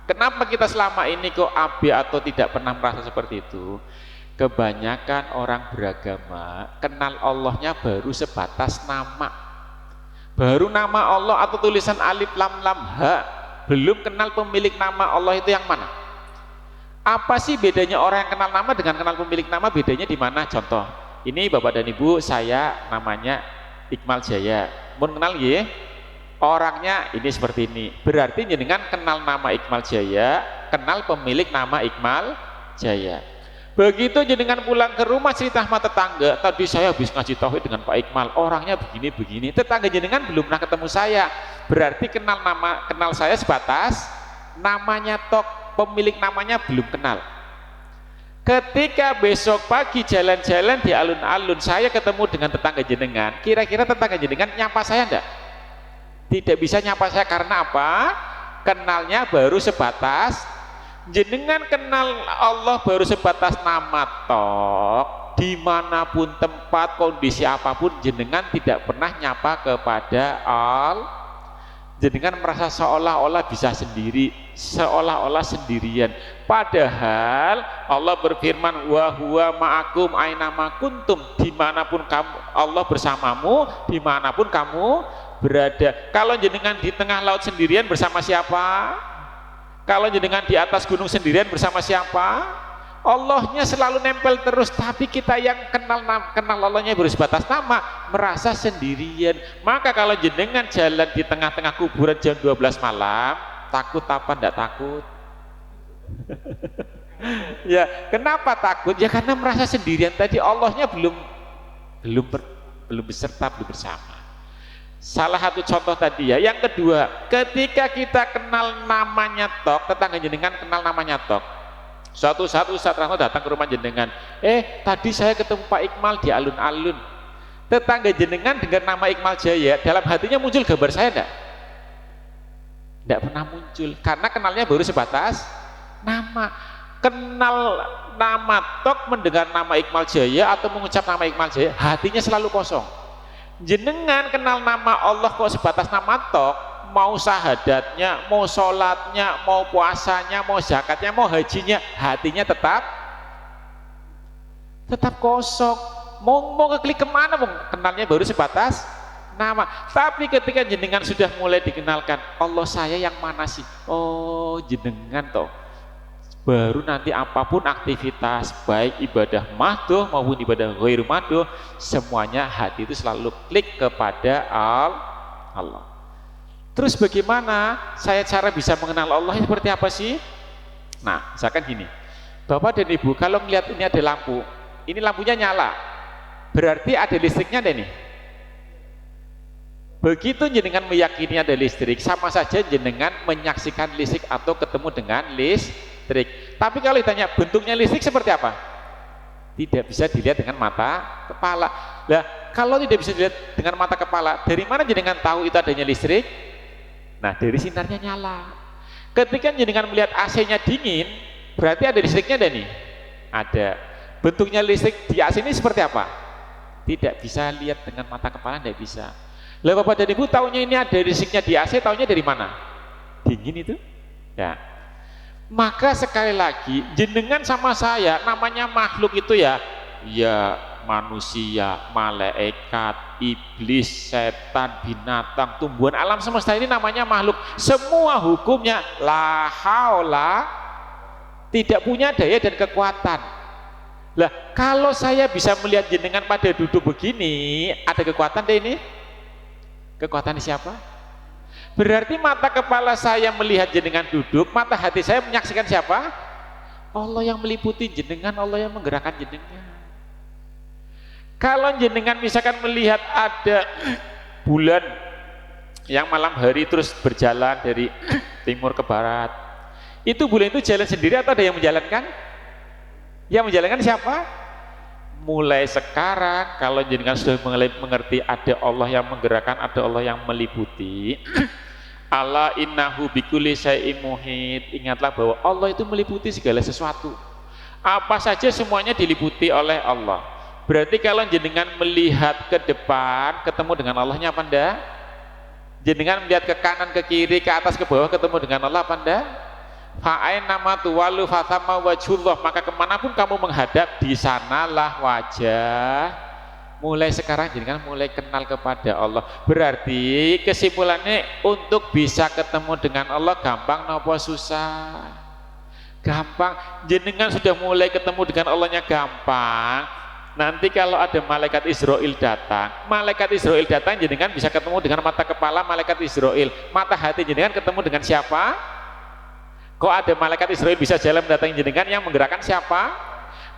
kenapa kita selama ini kok abe atau tidak pernah merasa seperti itu? Kebanyakan orang beragama kenal Allahnya baru sebatas nama, baru nama Allah atau tulisan alif lam lam ha, belum kenal pemilik nama Allah itu yang mana. Apa sih bedanya orang yang kenal nama dengan kenal pemilik nama? Bedanya di mana? Contoh, ini Bapak dan Ibu, saya namanya Iqmal Jaya. Mau kenal ya? Orangnya ini seperti ini. Berarti jenengan kenal nama Iqmal Jaya, kenal pemilik nama Iqmal Jaya. Begitu jenengan pulang ke rumah cerita sama tetangga, tadi saya habis ngaji tauhid dengan Pak Iqmal, orangnya begini-begini. Tetangga jenengan belum pernah ketemu saya. Berarti kenal saya sebatas namanya tok. Pemilik namanya belum kenal. Ketika besok pagi jalan-jalan di alun-alun, saya ketemu dengan tetangga jenengan, kira-kira tetangga jenengan nyapa saya enggak? Tidak bisa nyapa saya, karena apa? Kenalnya baru sebatas, jenengan kenal Allah baru sebatas nama tok. Dimanapun tempat, kondisi apapun, jenengan tidak pernah nyapa kepada Allah. Jenengan merasa seolah-olah bisa sendiri, seolah-olah sendirian, padahal Allah berfirman wa huwa ma'akum aina ma kuntum, dimanapun kamu, Allah bersamamu dimanapun kamu berada. Kalau jenengan di tengah laut sendirian, bersama siapa? Kalau jenengan di atas gunung sendirian, bersama siapa? Allahnya selalu nempel terus, tapi kita yang kenal Allahnya baru sebatas nama, merasa sendirian. Maka kalau jenengan jalan di tengah-tengah kuburan jam 12 malam, takut apa enggak takut? Ya, kenapa takut? Ya karena merasa sendirian tadi, Allahnya belum beserta, belum bersama. Salah satu contoh tadi ya. Yang kedua, ketika kita kenal namanya tok, tetangga jenengan kenal namanya tok. Suatu saat Ustaz Rahmat datang ke rumah jenengan, tadi saya ketemu Pak Iqmal di alun-alun. Tetangga jenengan dengar nama Iqmal Jaya, dalam hatinya muncul gambar saya enggak? Enggak pernah muncul, karena kenalnya baru sebatas nama. Kenal nama tok, mendengar nama Iqmal Jaya atau mengucap nama Iqmal Jaya, hatinya selalu kosong. Jenengan kenal nama Allah kok sebatas nama tok, mau syahadatnya, mau sholatnya, mau puasanya, mau zakatnya, mau hajinya, hatinya tetap kosong. Mau ngeklik kemana? Kenalnya baru sebatas nama. Tapi ketika jenengan sudah mulai dikenalkan, Allah saya yang mana sih? Oh, jenengan toh. Baru nanti apapun aktivitas, baik ibadah mahdoh maupun ibadah ghairu mahdoh, semuanya hati itu selalu klik kepada Allah. Terus bagaimana saya cara bisa mengenal Allah seperti apa sih? Nah, misalkan gini, Bapak dan Ibu, kalau melihat ini ada lampu, ini lampunya nyala, berarti ada listriknya ada nih. Begitu jenengan meyakini ada listrik, sama saja jenengan menyaksikan listrik atau ketemu dengan listrik. Tapi kalau ditanya bentuknya listrik seperti apa? Tidak bisa dilihat dengan mata kepala. Nah, kalau tidak bisa dilihat dengan mata kepala, dari mana jenengan tahu itu adanya listrik? Nah, dari sinarnya nyala. Ketika jenengan melihat AC-nya dingin, berarti ada listriknya ada nih? Ada. Bentuknya listrik di AC ini seperti apa? Tidak bisa lihat dengan mata kepala, tidak bisa. Lah Bapak dan Ibu tahunya ini ada listriknya di AC, tahunya dari mana? Dingin itu? Ya. Maka sekali lagi, jenengan sama saya, namanya makhluk itu ya manusia, malaikat, iblis, setan, binatang, tumbuhan, alam semesta ini namanya makhluk. Semua hukumnya la haula, tidak punya daya dan kekuatan. Lah, kalau saya bisa melihat jenengan pada duduk begini, ada kekuatan deh ini. Kekuatan siapa? Berarti mata kepala saya melihat jenengan duduk, mata hati saya menyaksikan siapa? Allah yang meliputi jenengan, Allah yang menggerakkan jenengan. Kalau jenengan misalkan melihat ada bulan yang malam hari terus berjalan dari timur ke barat, itu bulan itu jalan sendiri atau ada yang menjalankan? Yang menjalankan siapa? Mulai sekarang kalau jenengan sudah mengerti ada Allah yang menggerakkan, ada Allah yang meliputi, ala innahu bikulli syai'in muhit, ingatlah bahwa Allah itu meliputi segala sesuatu, apa saja semuanya diliputi oleh Allah. Berarti kalau jenengan melihat ke depan ketemu dengan Allahnya apa enggak? Jenengan melihat ke kanan, ke kiri, ke atas, ke bawah ketemu dengan Allah apa enggak? Fa'ainama tuwallu fathamma wajhullah, maka kemanapun kamu menghadap di sanalah wajah. Mulai sekarang jenengan mulai kenal kepada Allah. Berarti kesimpulannya untuk bisa ketemu dengan Allah gampang nopo susah? Gampang. Jenengan sudah mulai ketemu dengan Allahnya gampang. Nanti kalau ada malaikat Israel datang, jenengan bisa ketemu dengan mata kepala malaikat Israel. Mata hati jenengan ketemu dengan siapa? Kok ada malaikat Israel bisa jalan mendatangi jenengan, yang menggerakkan siapa?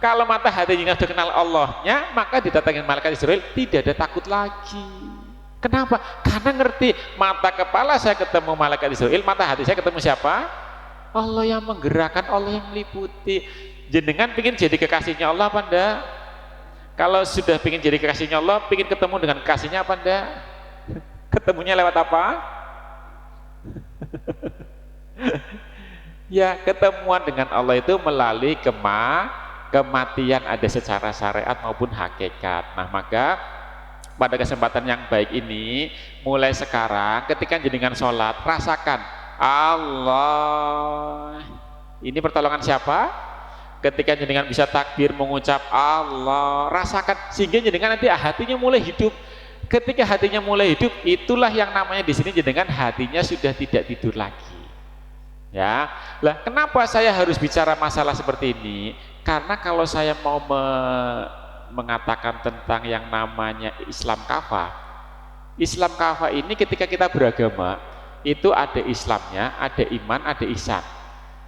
Kalau mata hati jenengan sudah kenal Allahnya, maka didatangi malaikat Israel tidak ada takut lagi. Kenapa? Karena ngerti, mata kepala saya ketemu malaikat Israel, mata hati saya ketemu siapa? Allah yang menggerakkan, Allah yang meliputi. Jenengan pingin jadi kekasihnya Allah apa enggak? Kalau sudah pingin jadi kekasihnya Allah, pingin ketemu dengan kekasihnya apa enggak? Ketemunya lewat apa? Ya, ketemuan dengan Allah itu melalui kematian, ada secara syariat maupun hakikat. Nah, maka pada kesempatan yang baik ini, mulai sekarang ketika jenengan sholat, rasakan Allah. Ini pertolongan siapa? Ketika jenengan bisa takbir mengucap Allah, rasakan, sehingga jenengan nanti hatinya mulai hidup. Ketika hatinya mulai hidup, itulah yang namanya di sini jenengan hatinya sudah tidak tidur lagi. Ya, lah kenapa saya harus bicara masalah seperti ini? Karena kalau saya mau mengatakan tentang yang namanya Islam kafah ini ketika kita beragama itu ada Islamnya, ada iman, ada ihsan.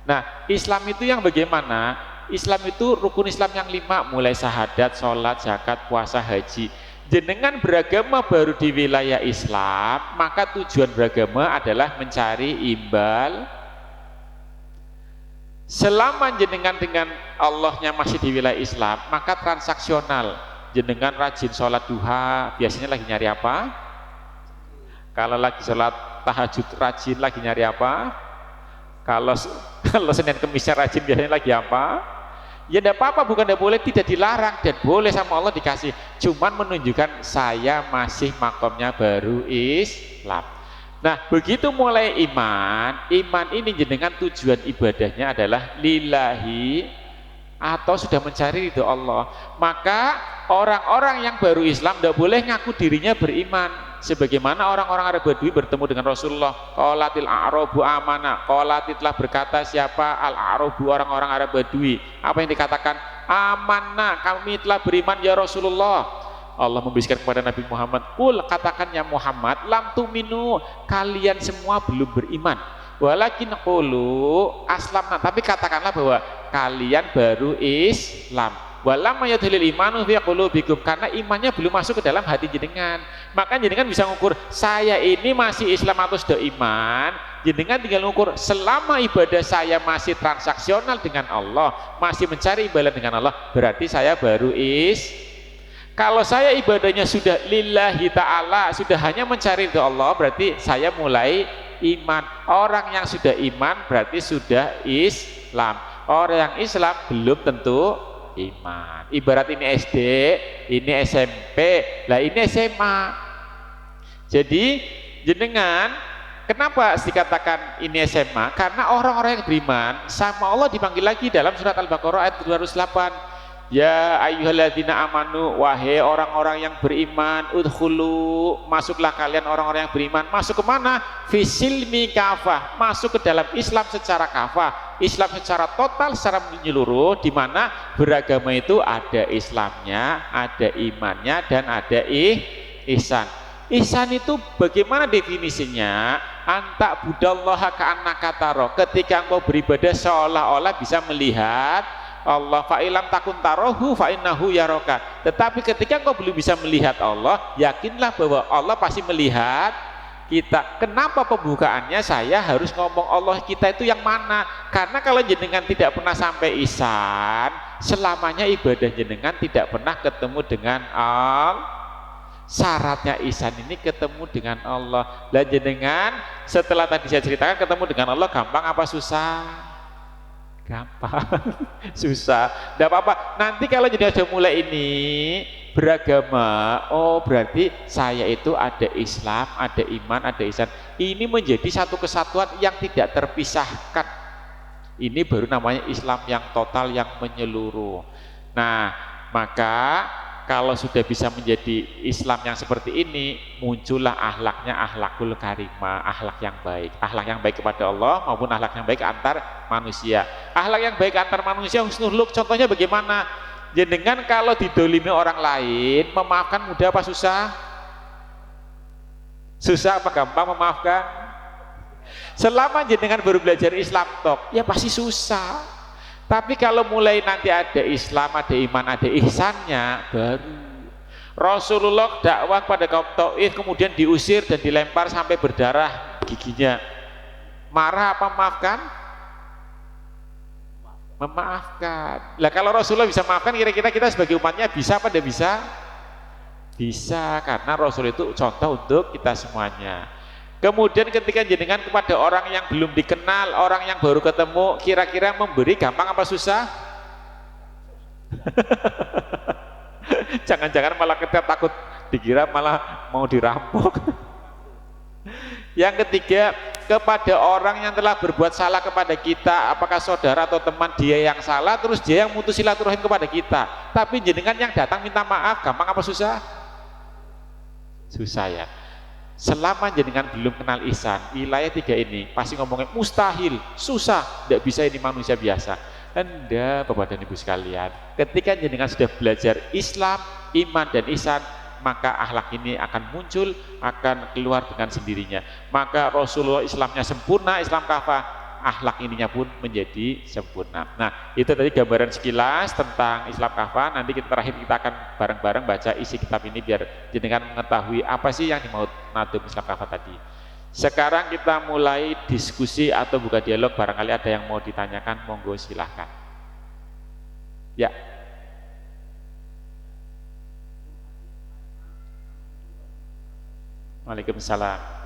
Nah, Islam itu yang bagaimana? Islam itu rukun Islam yang 5, mulai syahadat, sholat, zakat, puasa, haji. Jenengan beragama baru di wilayah Islam, maka tujuan beragama adalah mencari imbal. Selama jenengan dengan Allahnya masih di wilayah Islam, maka transaksional. Jenengan rajin sholat duha, biasanya lagi nyari apa? Kalau lagi sholat tahajud rajin, lagi nyari apa? Kalau Senin Kemisnya rajin, biasanya lagi apa? Ya tidak apa-apa, bukan tidak boleh, tidak dilarang, dan boleh sama Allah dikasih. Cuman menunjukkan saya masih makomnya baru Islam. Nah, begitu mulai iman ini jenengan tujuan ibadahnya adalah lillahi atau sudah mencari ridho Allah. Maka orang-orang yang baru Islam tidak boleh ngaku dirinya beriman. Sebagaimana orang-orang Arab Badui bertemu dengan Rasulullah, qalatil a'rabu amana, qalatil telah berkata siapa al-a'rabu, orang-orang Arab Badui. Apa yang dikatakan? Amanna, kami telah beriman ya Rasulullah. Allah membisikkan kepada Nabi Muhammad, kul, katakan ya Muhammad, lam tuminu, kalian semua belum beriman. Walakin qulu aslamna, tapi katakanlah bahwa kalian baru Islam. Walam mayadhilil imanu fi qulubikum, karena imannya belum masuk ke dalam hati jenengan. Maka jenengan bisa ngukur saya ini masih Islam atau sudah iman. Jenengan tinggal ngukur selama ibadah saya masih transaksional dengan Allah, masih mencari ibadah dengan Allah, berarti saya baru Kalau saya ibadahnya sudah lillahi ta'ala, sudah hanya mencari ridho Allah, berarti saya mulai iman. Orang yang sudah iman berarti sudah Islam. Orang yang Islam belum tentu iman. Ibarat ini SD, ini SMP, lah ini SMA. Jadi jenengan kenapa dikatakan ini SMA? Karena orang-orang yang beriman sama Allah dipanggil lagi dalam surat Al-Baqarah ayat 208. Ya ayyuhalladzina amanu, wahai orang-orang yang beriman, udkhulu, masuklah kalian orang-orang yang beriman. Masuk ke mana? Fisilmi kafah, masuk ke dalam Islam secara kafah, Islam secara total, secara menyeluruh, di mana beragama itu ada Islamnya, ada imannya, dan ada ihsan. Ihsan itu bagaimana definisinya? Anta budallaha ka'annaka taro, ketika engkau beribadah seolah-olah bisa melihat Allah, fa ilam takun tarohu fa innahu yaraka. Tetapi ketika engkau belum bisa melihat Allah, yakinlah bahwa Allah pasti melihat kita. Kenapa pembukaannya saya harus ngomong Allah kita itu yang mana? Karena kalau jenengan tidak pernah sampai ihsan, selamanya ibadah jenengan tidak pernah ketemu dengan Allah. Syaratnya ihsan ini ketemu dengan Allah. Lah jenengan setelah tadi saya ceritakan ketemu dengan Allah gampang apa susah? Gampang. Susah. Tidak apa-apa. Nanti kalau jadi sudah mulai ini beragama, oh berarti saya itu ada Islam, ada iman, ada ihsan. Ini menjadi satu kesatuan yang tidak terpisahkan. Ini baru namanya Islam yang total, yang menyeluruh. Nah, maka kalau sudah bisa menjadi Islam yang seperti ini, muncullah ahlaknya ahlakul karimah, ahlak yang baik. Ahlak yang baik kepada Allah maupun ahlak yang baik antar manusia. Ahlak yang baik antar manusia, husnul khuluq, contohnya bagaimana? Jenengan kalau didolimi orang lain, memaafkan mudah apa susah? Susah apa gampang memaafkan? Selama jenengan baru belajar Islam tok, ya pasti susah. Tapi kalau mulai nanti ada Islam, ada iman, ada ihsannya, baru Rasulullah dakwah pada kaum Taif, kemudian diusir dan dilempar sampai berdarah giginya. Marah apa memaafkan? Memaafkan. Lah kalau Rasulullah bisa maafkan, kira-kira kita sebagai umatnya bisa apa tidak bisa? Bisa, karena Rasul itu contoh untuk kita semuanya. Kemudian ketika jenengan kepada orang yang belum dikenal, orang yang baru ketemu, kira-kira memberi gampang apa susah? Jangan-jangan malah kita takut dikira malah mau dirampok. Yang ketiga, kepada orang yang telah berbuat salah kepada kita, apakah saudara atau teman, dia yang salah, terus dia yang mutus silaturahim kepada kita, tapi jenengan yang datang minta maaf, gampang apa susah? Susah ya. Selama jenengan belum kenal ihsan, wilayah tiga ini pasti ngomongnya mustahil, susah, tidak bisa, ini manusia biasa. Anda Bapak dan Ibu sekalian, ketika jenengan sudah belajar Islam, iman dan ihsan, maka akhlak ini akan muncul, akan keluar dengan sendirinya. Maka Rasulullah Islamnya sempurna, Islam kafah, akhlak ininya pun menjadi sempurna. Nah, itu tadi gambaran sekilas tentang Islam kafah. Nanti kita terakhir kita akan bareng-bareng baca isi kitab ini biar jenengan mengetahui apa sih yang dimaksud nadum Islam kafah tadi. Sekarang kita mulai diskusi atau buka dialog, barangkali ada yang mau ditanyakan, monggo silahkan. Ya. Waalaikumsalam.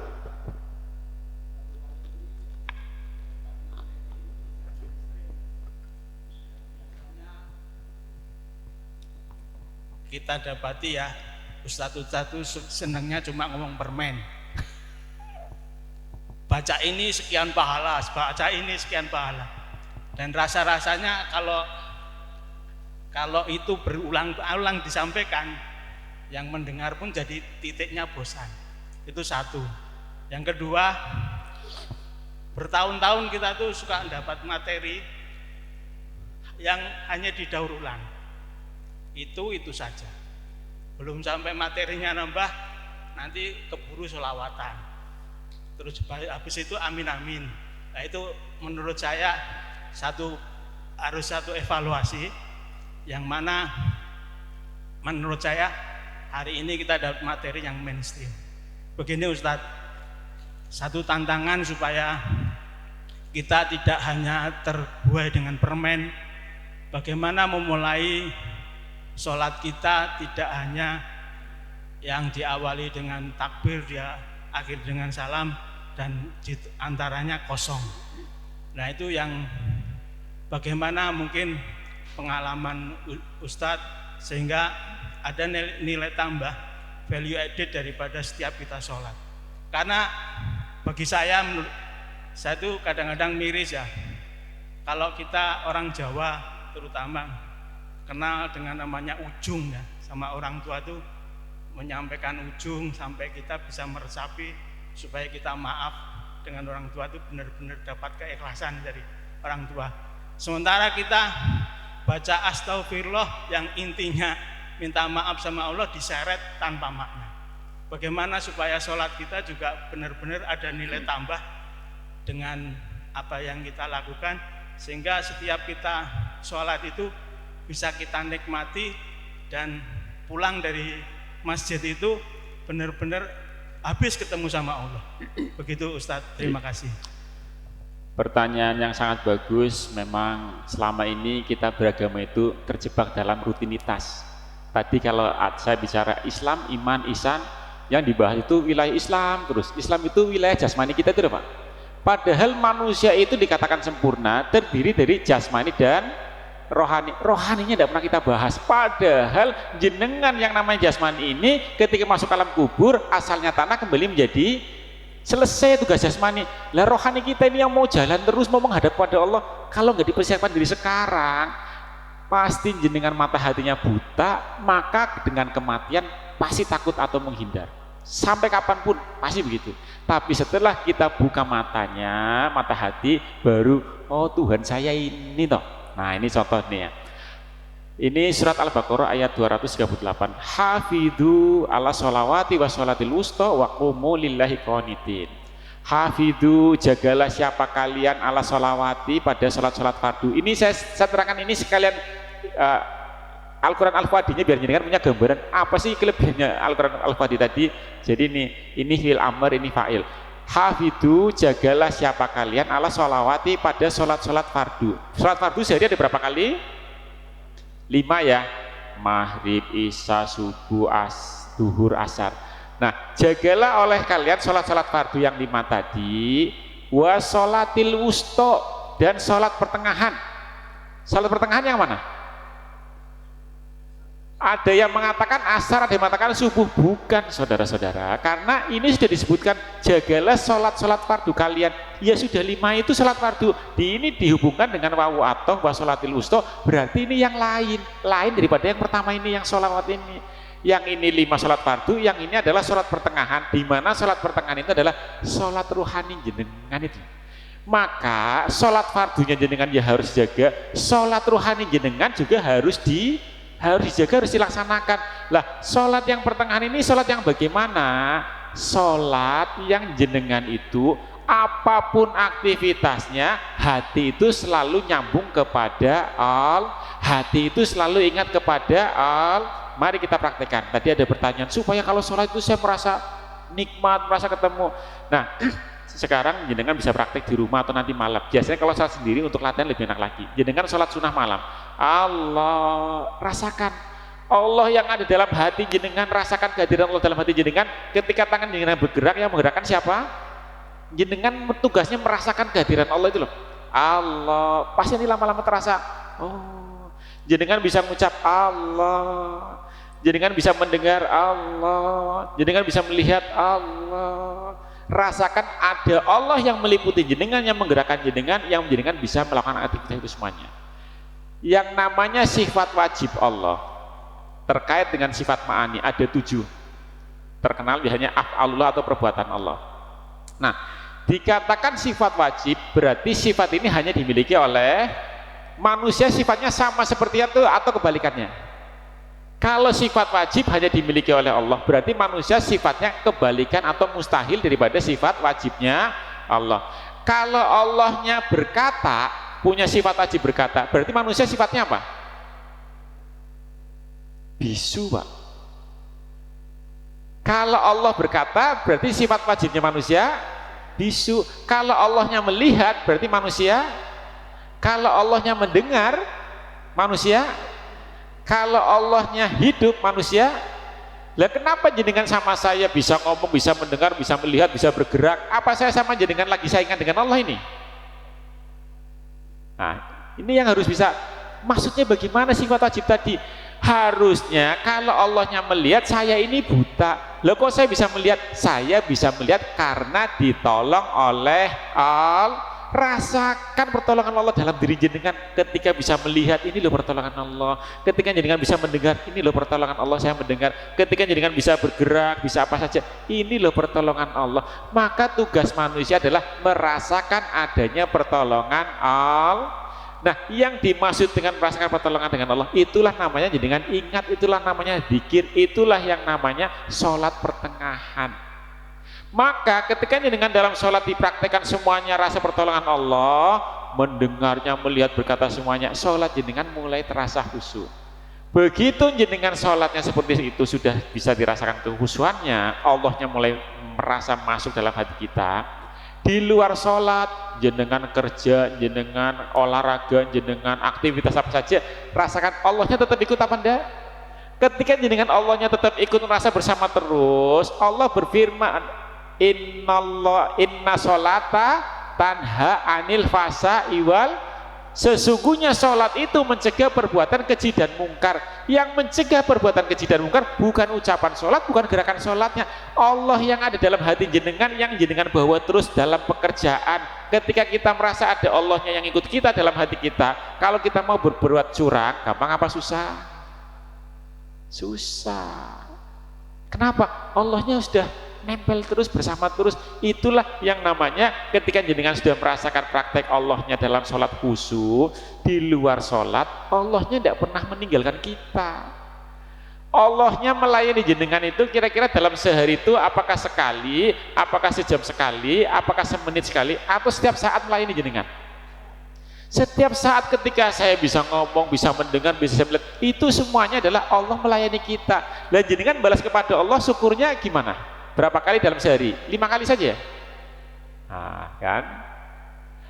Kita dapati ya, Ustadz itu senangnya cuma ngomong permen. Baca ini sekian pahala, baca ini sekian pahala. Dan rasa-rasanya kalau itu berulang-ulang disampaikan, yang mendengar pun jadi titiknya bosan. Itu satu. Yang kedua, bertahun-tahun kita tuh suka mendapat materi yang hanya didaur ulang. Itu saja, belum sampai materinya nambah, nanti keburu sholawatan, terus habis itu amin. Nah itu menurut saya harus satu evaluasi, yang mana menurut saya hari ini kita dapat materi yang mainstream. Begini Ustadz, satu tantangan supaya kita tidak hanya terbuai dengan permen, bagaimana memulai sholat kita tidak hanya yang diawali dengan takbir, dia akhir dengan salam, dan di antaranya kosong. Nah itu yang bagaimana mungkin pengalaman Ustadz sehingga ada nilai tambah, value added daripada setiap kita sholat. Karena bagi saya itu kadang-kadang miris ya, kalau kita orang Jawa terutama kenal dengan namanya ujung ya, sama orang tua tuh menyampaikan ujung sampai kita bisa meresapi supaya kita maaf dengan orang tua itu benar-benar dapat keikhlasan dari orang tua. Sementara kita baca astagfirullah yang intinya minta maaf sama Allah diseret tanpa makna. Bagaimana supaya sholat kita juga benar-benar ada nilai tambah dengan apa yang kita lakukan, sehingga setiap kita sholat itu bisa kita nikmati dan pulang dari masjid itu benar-benar habis ketemu sama Allah. Begitu Ustadz, terima kasih. Pertanyaan yang sangat bagus. Memang selama ini kita beragama itu terjebak dalam rutinitas. Tadi kalau saya bicara Islam, iman, ihsan, yang dibahas itu wilayah Islam terus. Islam itu wilayah jasmani kita itu, Pak. Padahal manusia itu dikatakan sempurna terdiri dari jasmani dan rohani. Rohaninya tidak pernah kita bahas. Padahal jenengan yang namanya jasmani ini ketika masuk alam kubur asalnya tanah kembali menjadi selesai tugas jasmani. Lah rohani kita ini yang mau jalan terus, mau menghadap pada Allah, kalau nggak dipersiapkan diri sekarang, pasti jenengan mata hatinya buta, maka dengan kematian pasti takut atau menghindar. Sampai kapanpun pasti begitu. Tapi setelah kita buka matanya, mata hati, baru oh Tuhan saya ini toh. Nah ini contohnya. Ini surat Al-Baqarah ayat 238. Hafidhu ala sholawati wa sholatil wusta wa qumu lillahi qanitin. Hafidhu, jagalah siapa kalian ala sholawati pada sholat-sholat fardu. Ini saya terangkan ini sekalian Al-Quran Al-Fadhinya biar jenengan punya gambaran apa sih kelebihannya Al-Quran Al-Fadhi tadi. Jadi ini fil amr, ini fa'il. Hafidhu, jagalah siapa kalian ala sholawati pada sholat-sholat fardu. Sholat fardu sehari ada berapa kali? 5 ya, maghrib, isya, subuh, duhur, asar. Nah, jagalah oleh kalian sholat-sholat fardu yang 5 tadi, wa sholatil wusta, dan sholat pertengahan. Sholat pertengahan yang mana? Ada yang mengatakan asar, ada yang mengatakan subuh. Bukan, saudara-saudara, karena ini sudah disebutkan jagalah sholat-sholat fardu kalian. Ya sudah 5 itu sholat fardu. Ini dihubungkan dengan wawu atoh wa sholatil wusta, berarti ini yang lain daripada yang pertama ini, yang sholawat ini. Yang ini 5 sholat fardu, yang ini adalah sholat pertengahan, di mana sholat pertengahan itu adalah sholat ruhani jenengan itu. Maka sholat fardunya jenengan ya harus jaga, sholat ruhani jenengan juga harus dijaga, harus dilaksanakan. Lah sholat yang pertengahan ini sholat yang bagaimana? Sholat yang jenengan itu apapun aktivitasnya, hati itu selalu nyambung kepada Allah, hati itu selalu ingat kepada Allah. Mari kita praktekkan. Tadi ada pertanyaan, supaya kalau sholat itu saya merasa nikmat, merasa ketemu. Nah sekarang jenengan bisa praktek di rumah atau nanti malam. Biasanya kalau sholat sendiri untuk latihan lebih enak lagi. Jenengan sholat sunnah malam, Allah, rasakan Allah yang ada dalam hati jenengan, rasakan kehadiran Allah dalam hati jenengan. Ketika tangan jenengan bergerak, yang menggerakkan siapa? Jenengan tugasnya merasakan kehadiran Allah itu loh. Allah, pasti ini lama-lama terasa. Oh, jenengan bisa mengucap Allah, jenengan bisa mendengar Allah, jenengan bisa melihat Allah. Rasakan ada Allah yang meliputi jenengan, yang menggerakkan jenengan, yang jenengan bisa melakukan aktivitas itu semuanya. Yang namanya sifat wajib Allah terkait dengan sifat ma'ani ada 7. Terkenal biasanya af'alullah atau perbuatan Allah. Nah, dikatakan sifat wajib berarti sifat ini hanya dimiliki oleh manusia, sifatnya sama seperti itu atau kebalikannya. Kalau sifat wajib hanya dimiliki oleh Allah, berarti manusia sifatnya kebalikan atau mustahil daripada sifat wajibnya Allah. Kalau Allahnya berkata, punya sifat wajib berkata, berarti manusia sifatnya apa? Bisu, Pak. Kalau Allah berkata, berarti sifat wajibnya manusia bisu. Kalau Allahnya melihat, berarti manusia. Kalau Allahnya mendengar, manusia. Kalau Allahnya hidup, manusia. Lah kenapa jenengan sama saya bisa ngomong, bisa mendengar, bisa melihat, bisa bergerak? Apa saya sama jenengan lagi saingan dengan Allah ini? Nah, ini yang harus bisa. Maksudnya bagaimana sifat wajib tadi? Harusnya kalau Allahnya melihat, saya ini buta. Loh kok saya bisa melihat? Saya bisa melihat karena ditolong oleh Allah. Rasakan pertolongan Allah dalam diri jenengan ketika bisa melihat, ini loh pertolongan Allah. Ketika jenengan bisa mendengar, ini loh pertolongan Allah, saya mendengar. Ketika jenengan bisa bergerak, bisa apa saja, ini loh pertolongan Allah. Maka tugas manusia adalah merasakan adanya pertolongan Allah. Nah, yang dimaksud dengan merasakan pertolongan dengan Allah, itulah namanya jenengan ingat, itulah namanya zikir, itulah yang namanya sholat pertengahan. Maka ketika jenengan dalam sholat dipraktekkan semuanya rasa pertolongan Allah, mendengarnya, melihat, berkata semuanya, sholat jenengan mulai terasa khusyuk. Begitu jenengan sholatnya seperti itu sudah bisa dirasakan kekhusyuannya, Allahnya mulai merasa masuk dalam hati kita. Di luar sholat, jenengan kerja, jenengan olahraga, jenengan aktivitas apa saja, rasakan Allahnya tetap ikut apa enggak? Ketika jenengan Allahnya tetap ikut merasa bersama terus, Allah berfirman, inna sholata tanha anil fasa iwal. Sesungguhnya sholat itu mencegah perbuatan keji dan mungkar. Yang mencegah perbuatan keji dan mungkar bukan ucapan sholat, bukan gerakan sholatnya, Allah yang ada dalam hati jenengan, yang jenengan bawa terus dalam pekerjaan. Ketika kita merasa ada Allahnya yang ikut kita dalam hati kita, kalau kita mau berbuat curang, gampang apa susah? Susah. Kenapa? Allahnya sudah nempel terus, bersama terus. Itulah yang namanya ketika jenengan sudah merasakan praktek Allahnya dalam sholat khusyuk. Di luar sholat, Allahnya tidak pernah meninggalkan kita. Allahnya melayani jenengan itu kira-kira dalam sehari itu apakah sekali, apakah sejam sekali, apakah semenit sekali, atau setiap saat melayani jenengan? Setiap saat ketika saya bisa ngomong, bisa mendengar, bisa melihat, itu semuanya adalah Allah melayani kita. Dan jenengan balas kepada Allah, syukurnya gimana? Berapa kali dalam sehari? 5 kali saja. Nah, kan?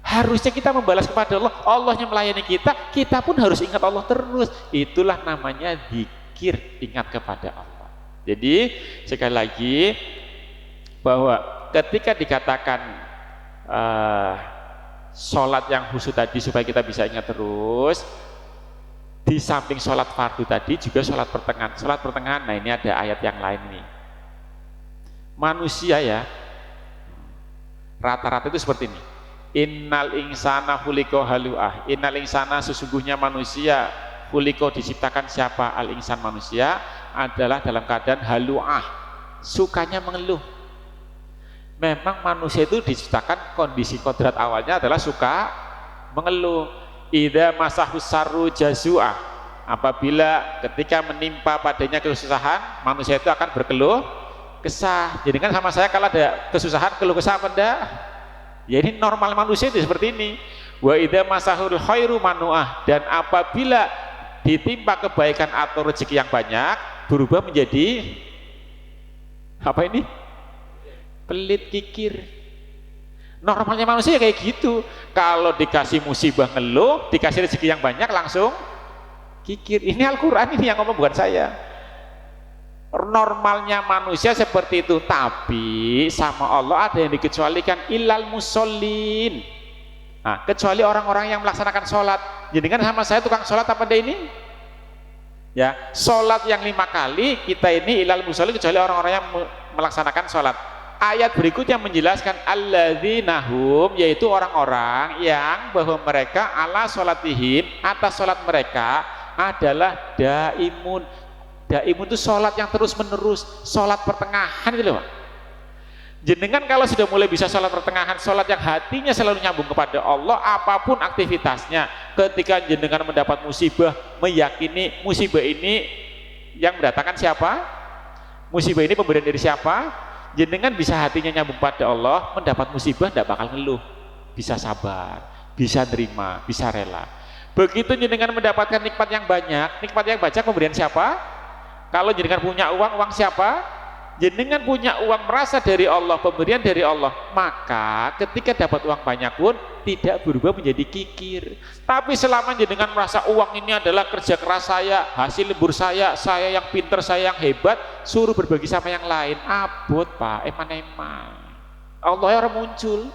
Harusnya kita membalas kepada Allah, Allahnya melayani kita, kita pun harus ingat Allah terus. Itulah namanya zikir, ingat kepada Allah. Jadi sekali lagi bahwa ketika dikatakan sholat yang khusyuk tadi supaya kita bisa ingat terus, di samping sholat fardu tadi juga sholat pertengahan. Sholat pertengahan, nah ini ada ayat yang lain nih. Manusia ya rata-rata itu seperti ini, innal insana khuliqa halu'ah. Innal insana, sesungguhnya manusia, khuliqa diciptakan siapa? Al insan, manusia adalah dalam keadaan halu'ah, sukanya mengeluh. Memang manusia itu diciptakan kondisi kodrat awalnya adalah suka mengeluh. Idza masahus sarru jazua, apabila ketika menimpa padanya kesusahan, manusia itu akan berkeluh kesah. Jadi kan sama saya kalau ada kesusahan keluh kesah apa enggak? Ya ini normal manusia itu seperti ini. Wa idza masahul khairu manuah, dan apabila ditimpa kebaikan atau rezeki yang banyak, berubah menjadi apa ini? Pelit, kikir. Normalnya manusia kayak gitu. Kalau dikasih musibah ngeluh, dikasih rezeki yang banyak langsung kikir. Ini Al-Qur'an ini yang ngomong, bukan saya. Normalnya manusia seperti itu, tapi sama Allah ada yang dikecualikan, ilal musallin. Nah, kecuali orang-orang yang melaksanakan sholat. Jadi kan sama saya tukang sholat apa deh ini? Ya, sholat yang 5 kali kita ini ilal musallin, kecuali orang-orang yang melaksanakan sholat. Ayat berikutnya menjelaskan alladzinahum, yaitu orang-orang yang bahwa mereka ala sholatihim, atas sholat mereka adalah daimun. Daimun itu sholat yang terus menerus, sholat pertengahan itu loh Pak. Jenengan kalau sudah mulai bisa sholat pertengahan, sholat yang hatinya selalu nyambung kepada Allah, apapun aktivitasnya, ketika jenengan mendapat musibah, meyakini musibah ini yang mendatangkan siapa? Musibah ini pemberian dari siapa? Jenengan bisa hatinya nyambung pada Allah, mendapat musibah tidak bakal ngeluh, bisa sabar, bisa terima, bisa rela. Begitu jenengan mendapatkan nikmat yang banyak pemberian siapa? Kalau jenengan punya uang, uang siapa? Jenengan punya uang merasa dari Allah, pemberian dari Allah, maka ketika dapat uang banyak pun tidak berubah menjadi kikir. Tapi selama jenengan merasa uang ini adalah kerja keras saya, hasil lembur saya yang pinter, saya yang hebat, suruh berbagi sama yang lain, abot Pak, eman-eman. Allah orang muncul.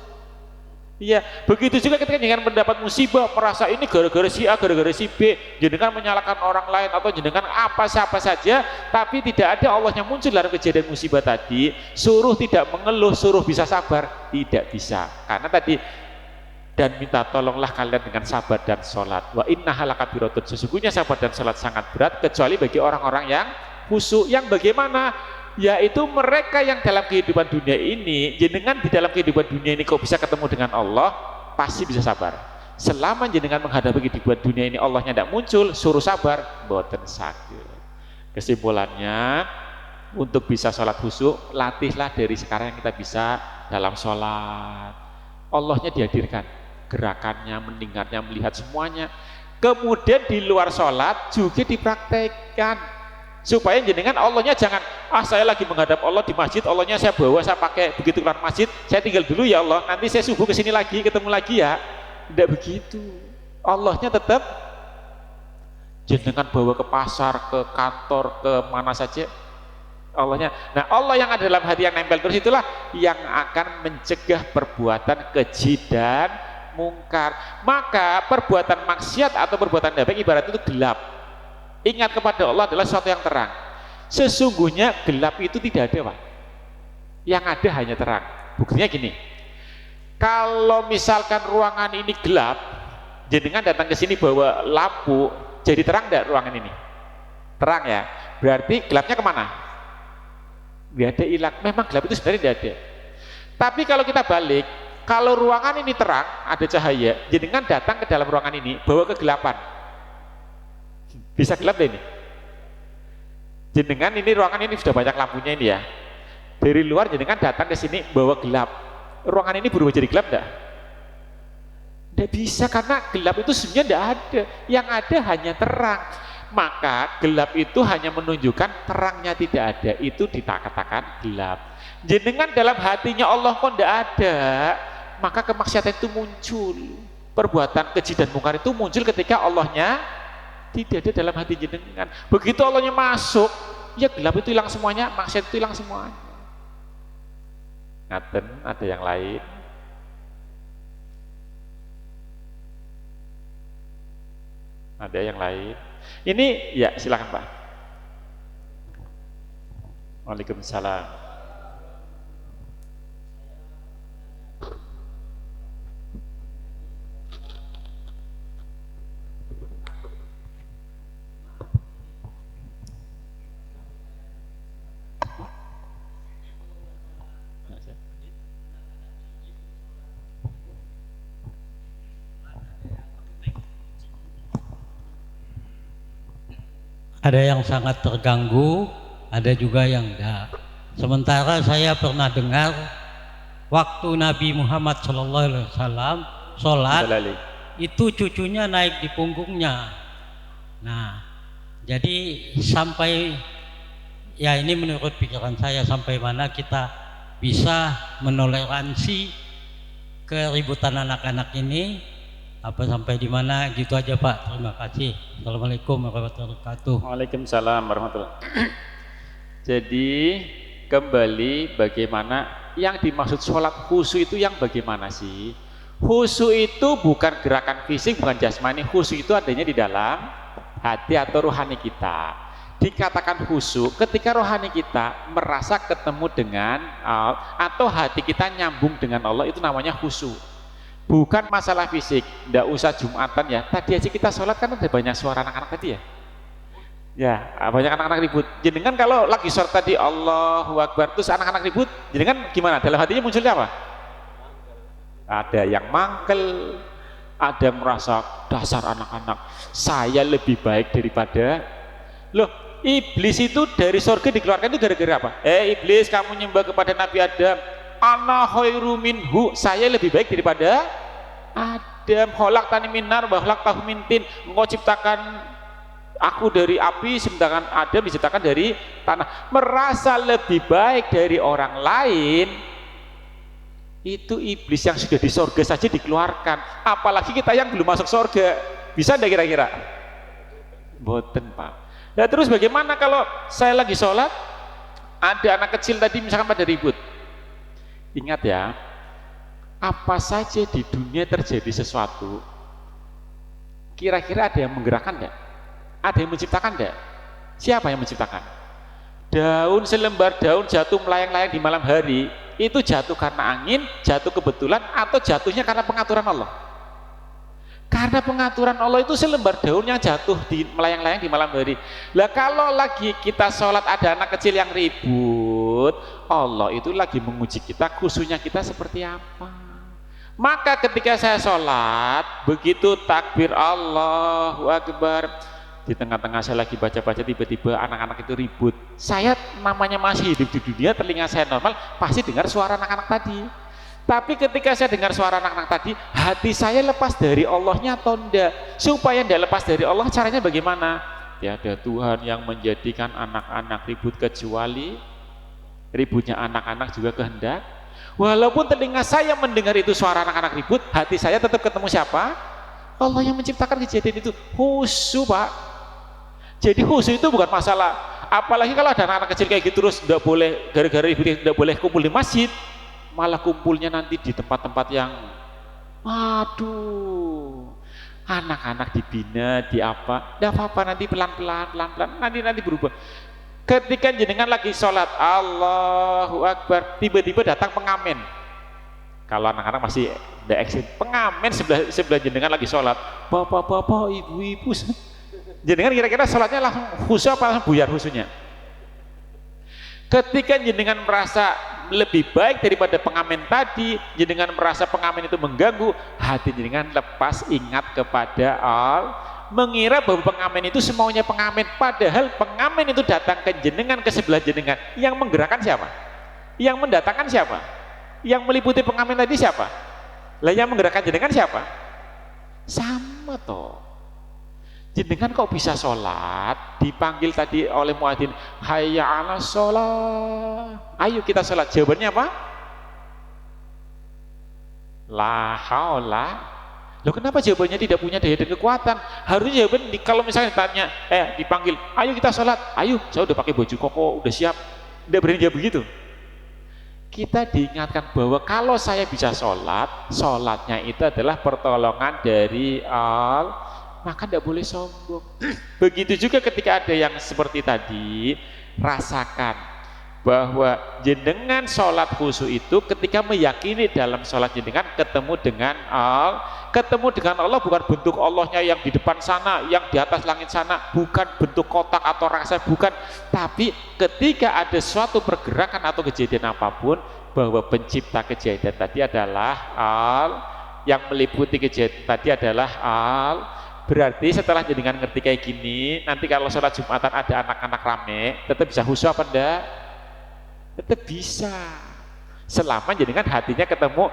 Iya, begitu juga ketika jenengan mendapat musibah, merasa ini gara-gara si A, gara-gara si B, jenengan menyalahkan orang lain atau jenengan siapa saja, tapi tidak ada Allahnya muncul dalam kejadian musibah tadi, suruh tidak mengeluh, suruh bisa sabar, tidak bisa. Karena tadi, dan minta tolonglah kalian dengan sabar dan sholat. Wa innaha lakabiratun, sesungguhnya sabar dan sholat sangat berat, kecuali bagi orang-orang yang khusyuk. Yang bagaimana? Yaitu mereka yang dalam kehidupan dunia ini, jenengan di dalam kehidupan dunia ini kok bisa ketemu dengan Allah, pasti bisa sabar. Selama jenengan menghadapi kehidupan dunia ini Allahnya tidak muncul, suruh sabar, boten sakit. Kesimpulannya, untuk bisa sholat khusyuk, latihlah dari sekarang yang kita bisa dalam sholat. Allahnya dihadirkan. gerakannya, mendengarnya, melihat semuanya. Kemudian di luar sholat juga dipraktekkan supaya jenengan Allahnya jangan saya lagi menghadap Allah di masjid, Allahnya saya bawa, saya pakai, begitu keluar masjid saya tinggal dulu ya Allah, nanti saya subuh kesini lagi, ketemu lagi ya. Tidak begitu, Allahnya tetap jenengan bawa ke pasar, ke kantor, ke mana saja Allahnya. Nah, Allah yang ada dalam hati yang nempel terus itulah yang akan mencegah perbuatan keji dan mungkar. Maka perbuatan maksiat atau perbuatan tidak baik ibarat itu gelap. Ingat kepada Allah adalah sesuatu yang terang. Sesungguhnya gelap itu tidak ada, Pak. Yang ada hanya terang. Buktinya gini, kalau misalkan ruangan ini gelap, jenengan datang ke sini bawa lampu, jadi terang tidak ruangan ini? Terang ya. Berarti gelapnya kemana? Tidak ada, hilang. Memang gelap itu sebenarnya tidak ada. Tapi kalau kita balik, kalau ruangan ini terang, ada cahaya, jenengan datang ke dalam ruangan ini, bawa kegelapan, bisa gelap deh ini. Jenengan ini ruangan ini sudah banyak lampunya ini ya. Dari luar jenengan datang ke sini bawa gelap, ruangan ini berubah jadi gelap enggak? Tidak bisa, karena gelap itu sebenarnya tidak ada. Yang ada hanya terang. Maka gelap itu hanya menunjukkan terangnya tidak ada, itu dikatakan gelap. Jenengan dalam hatinya Allah kok tidak ada, maka kemaksiatan itu muncul. Perbuatan keji dan mungkar itu muncul ketika Allahnya tidak ada dalam hati jenengan. Begitu Allahnya masuk, ya gelap itu hilang semuanya, maksiat itu hilang semuanya. Ngaten, ada yang lain? Ada yang lain? Ini ya silakan Pak. Waalaikumsalam. Ada yang sangat terganggu, ada juga yang enggak. Sementara saya pernah dengar waktu Nabi Muhammad SAW sholat, itu cucunya naik di punggungnya. Nah, jadi sampai, ya ini menurut pikiran saya, sampai mana kita bisa menoleransi keributan anak-anak ini, apa sampai di mana, gitu aja Pak. Terima kasih. Assalamualaikum warahmatullahi wabarakatuh. Waalaikumsalam warahmatullahi wabarakatuh. Jadi kembali bagaimana yang dimaksud sholat khusyuk itu yang bagaimana sih? Khusyuk itu bukan gerakan fisik, bukan jasmani. Khusyuk itu adanya di dalam hati atau rohani kita. Dikatakan khusyuk ketika rohani kita merasa ketemu dengan atau hati kita nyambung dengan Allah, itu namanya khusyuk. Bukan masalah fisik, tidak usah Jumatan ya. Tadi aja kita sholat kan ada banyak suara anak-anak tadi ya. Ya, banyak anak-anak ribut. Jenengan kalau lagi sholat tadi Allahu Akbar, terus anak-anak ribut, jenengan gimana? Dalam hatinya munculnya apa? Ada yang mangkel, ada merasa dasar anak-anak, saya lebih baik daripada. Loh, iblis itu dari surga dikeluarkan itu gara-gara apa? Iblis, kamu nyembah kepada Nabi Adam, ana khairu minhu, saya lebih baik daripada Adam. Khalaqtani min nar wa khalaqtahu min tin, engkau ciptakan aku dari api, sedangkan Adam diciptakan dari tanah. Merasa lebih baik dari orang lain, itu iblis yang sudah di surga saja dikeluarkan, apalagi kita yang belum masuk surga. Bisa enggak kira-kira? Boten Pak. Nah terus bagaimana kalau saya lagi sholat, ada anak kecil tadi misalkan pada ribut. Ingat ya, apa saja di dunia terjadi sesuatu, kira-kira ada yang menggerakkan enggak? Ada yang menciptakan enggak? Siapa yang menciptakan? Daun, selembar daun jatuh melayang-layang di malam hari, itu jatuh karena angin, jatuh kebetulan, atau jatuhnya karena pengaturan Allah? Karena pengaturan Allah itu selembar daun yang jatuh di melayang-layang di malam hari. Lah kalau lagi kita sholat ada anak kecil yang ribut, Allah itu lagi menguji kita, khusyuknya kita seperti apa. Maka ketika saya sholat, begitu takbir Allahu Akbar, di tengah-tengah saya lagi baca-baca, tiba-tiba anak-anak itu ribut. Saya namanya masih hidup di dunia, telinga saya normal, pasti dengar suara anak-anak tadi. Tapi ketika saya dengar suara anak-anak tadi, hati saya lepas dari Allahnya atau enggak? Supaya enggak lepas dari Allah, caranya bagaimana? Tiada Tuhan yang menjadikan anak-anak ribut kecuali ributnya anak-anak juga kehendak. Walaupun telinga saya mendengar itu suara anak-anak ribut, hati saya tetap ketemu siapa? Allah yang menciptakan kejadian itu. Khusyuk, Pak. Jadi khusyuk itu bukan masalah. Apalagi kalau ada anak-anak kecil kayak gitu terus enggak boleh, gara-gara ribut enggak boleh kumpul di masjid, malah kumpulnya nanti di tempat-tempat yang aduh, anak-anak dibina, di apa, enggak apa-apa, nanti pelan-pelan nanti berubah. Ketika jenengan lagi sholat Allahu Akbar, tiba-tiba datang pengamen. Kalau anak-anak masih enggak eksis, pengamen sebelah jenengan lagi sholat, bapak-bapak, ibu-ibu, jenengan kira-kira sholatnya langsung khusyuk apa langsung buyar khusyuknya? Ketika jenengan merasa lebih baik daripada pengamen tadi, jenengan merasa pengamen itu mengganggu, hati jenengan lepas ingat kepada Allah, mengira bahwa pengamen itu semaunya pengamen, padahal pengamen itu datang ke jenengan, ke sebelah jenengan. Yang menggerakkan siapa? Yang mendatangkan siapa? Yang meliputi pengamen tadi siapa? Lah yang menggerakkan jenengan siapa? Sama toh. Jenengan kok bisa sholat, dipanggil tadi oleh muadzin, hayya ala sholat, ayo kita sholat. Jawabannya apa? La haula. Loh, kenapa jawabannya tidak punya daya dan kekuatan? Harusnya jawaban kalau misalnya ditanya, dipanggil, ayo kita sholat, ayo, saya udah pakai baju koko, udah siap. Tidak berani jawab begitu. Kita diingatkan bahwa kalau saya bisa sholat, sholatnya itu adalah pertolongan dari Allah, maka tidak boleh sombong. Begitu juga ketika ada yang seperti tadi, rasakan bahwa jenengan sholat khusyuk itu ketika meyakini dalam sholat jenengan ketemu dengan Allah. Ketemu dengan Allah bukan bentuk Allahnya yang di depan sana, yang di atas langit sana, bukan bentuk kotak atau raksasa, bukan. Tapi ketika ada suatu pergerakan atau kejadian apapun, bahwa pencipta kejadian tadi adalah Allah, yang meliputi kejadian tadi adalah Allah. Berarti setelah jenengan ngerti kayak gini, nanti kalau sholat Jumatan ada anak-anak rame, tetap bisa khusyuk apa enggak? Tetap bisa. Selama jenengan hatinya ketemu,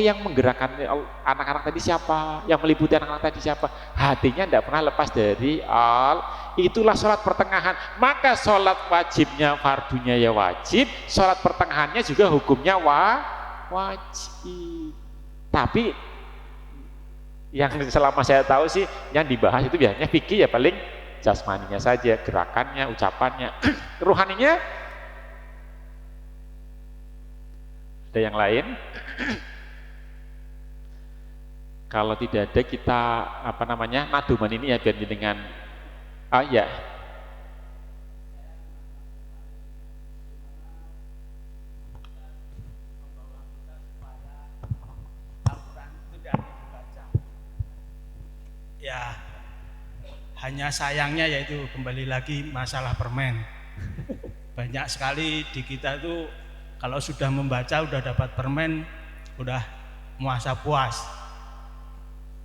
yang menggerakkan anak-anak tadi siapa? Yang meliputi anak-anak tadi siapa? Hatinya tidak pernah lepas dari Allah. Itulah sholat pertengahan. Maka sholat wajibnya, fardunya ya wajib, sholat pertengahannya juga hukumnya wajib. Tapi yang selama saya tahu sih yang dibahas itu biasanya fikih ya paling jasmaninya saja, gerakannya, ucapannya. Ruhaninya ada yang lain? Kalau tidak ada kita naduman ini ya biar dengan ya. Ya, hanya sayangnya yaitu kembali lagi masalah permen. Banyak sekali di kita itu kalau sudah membaca, udah dapat permen, udah muasa puas.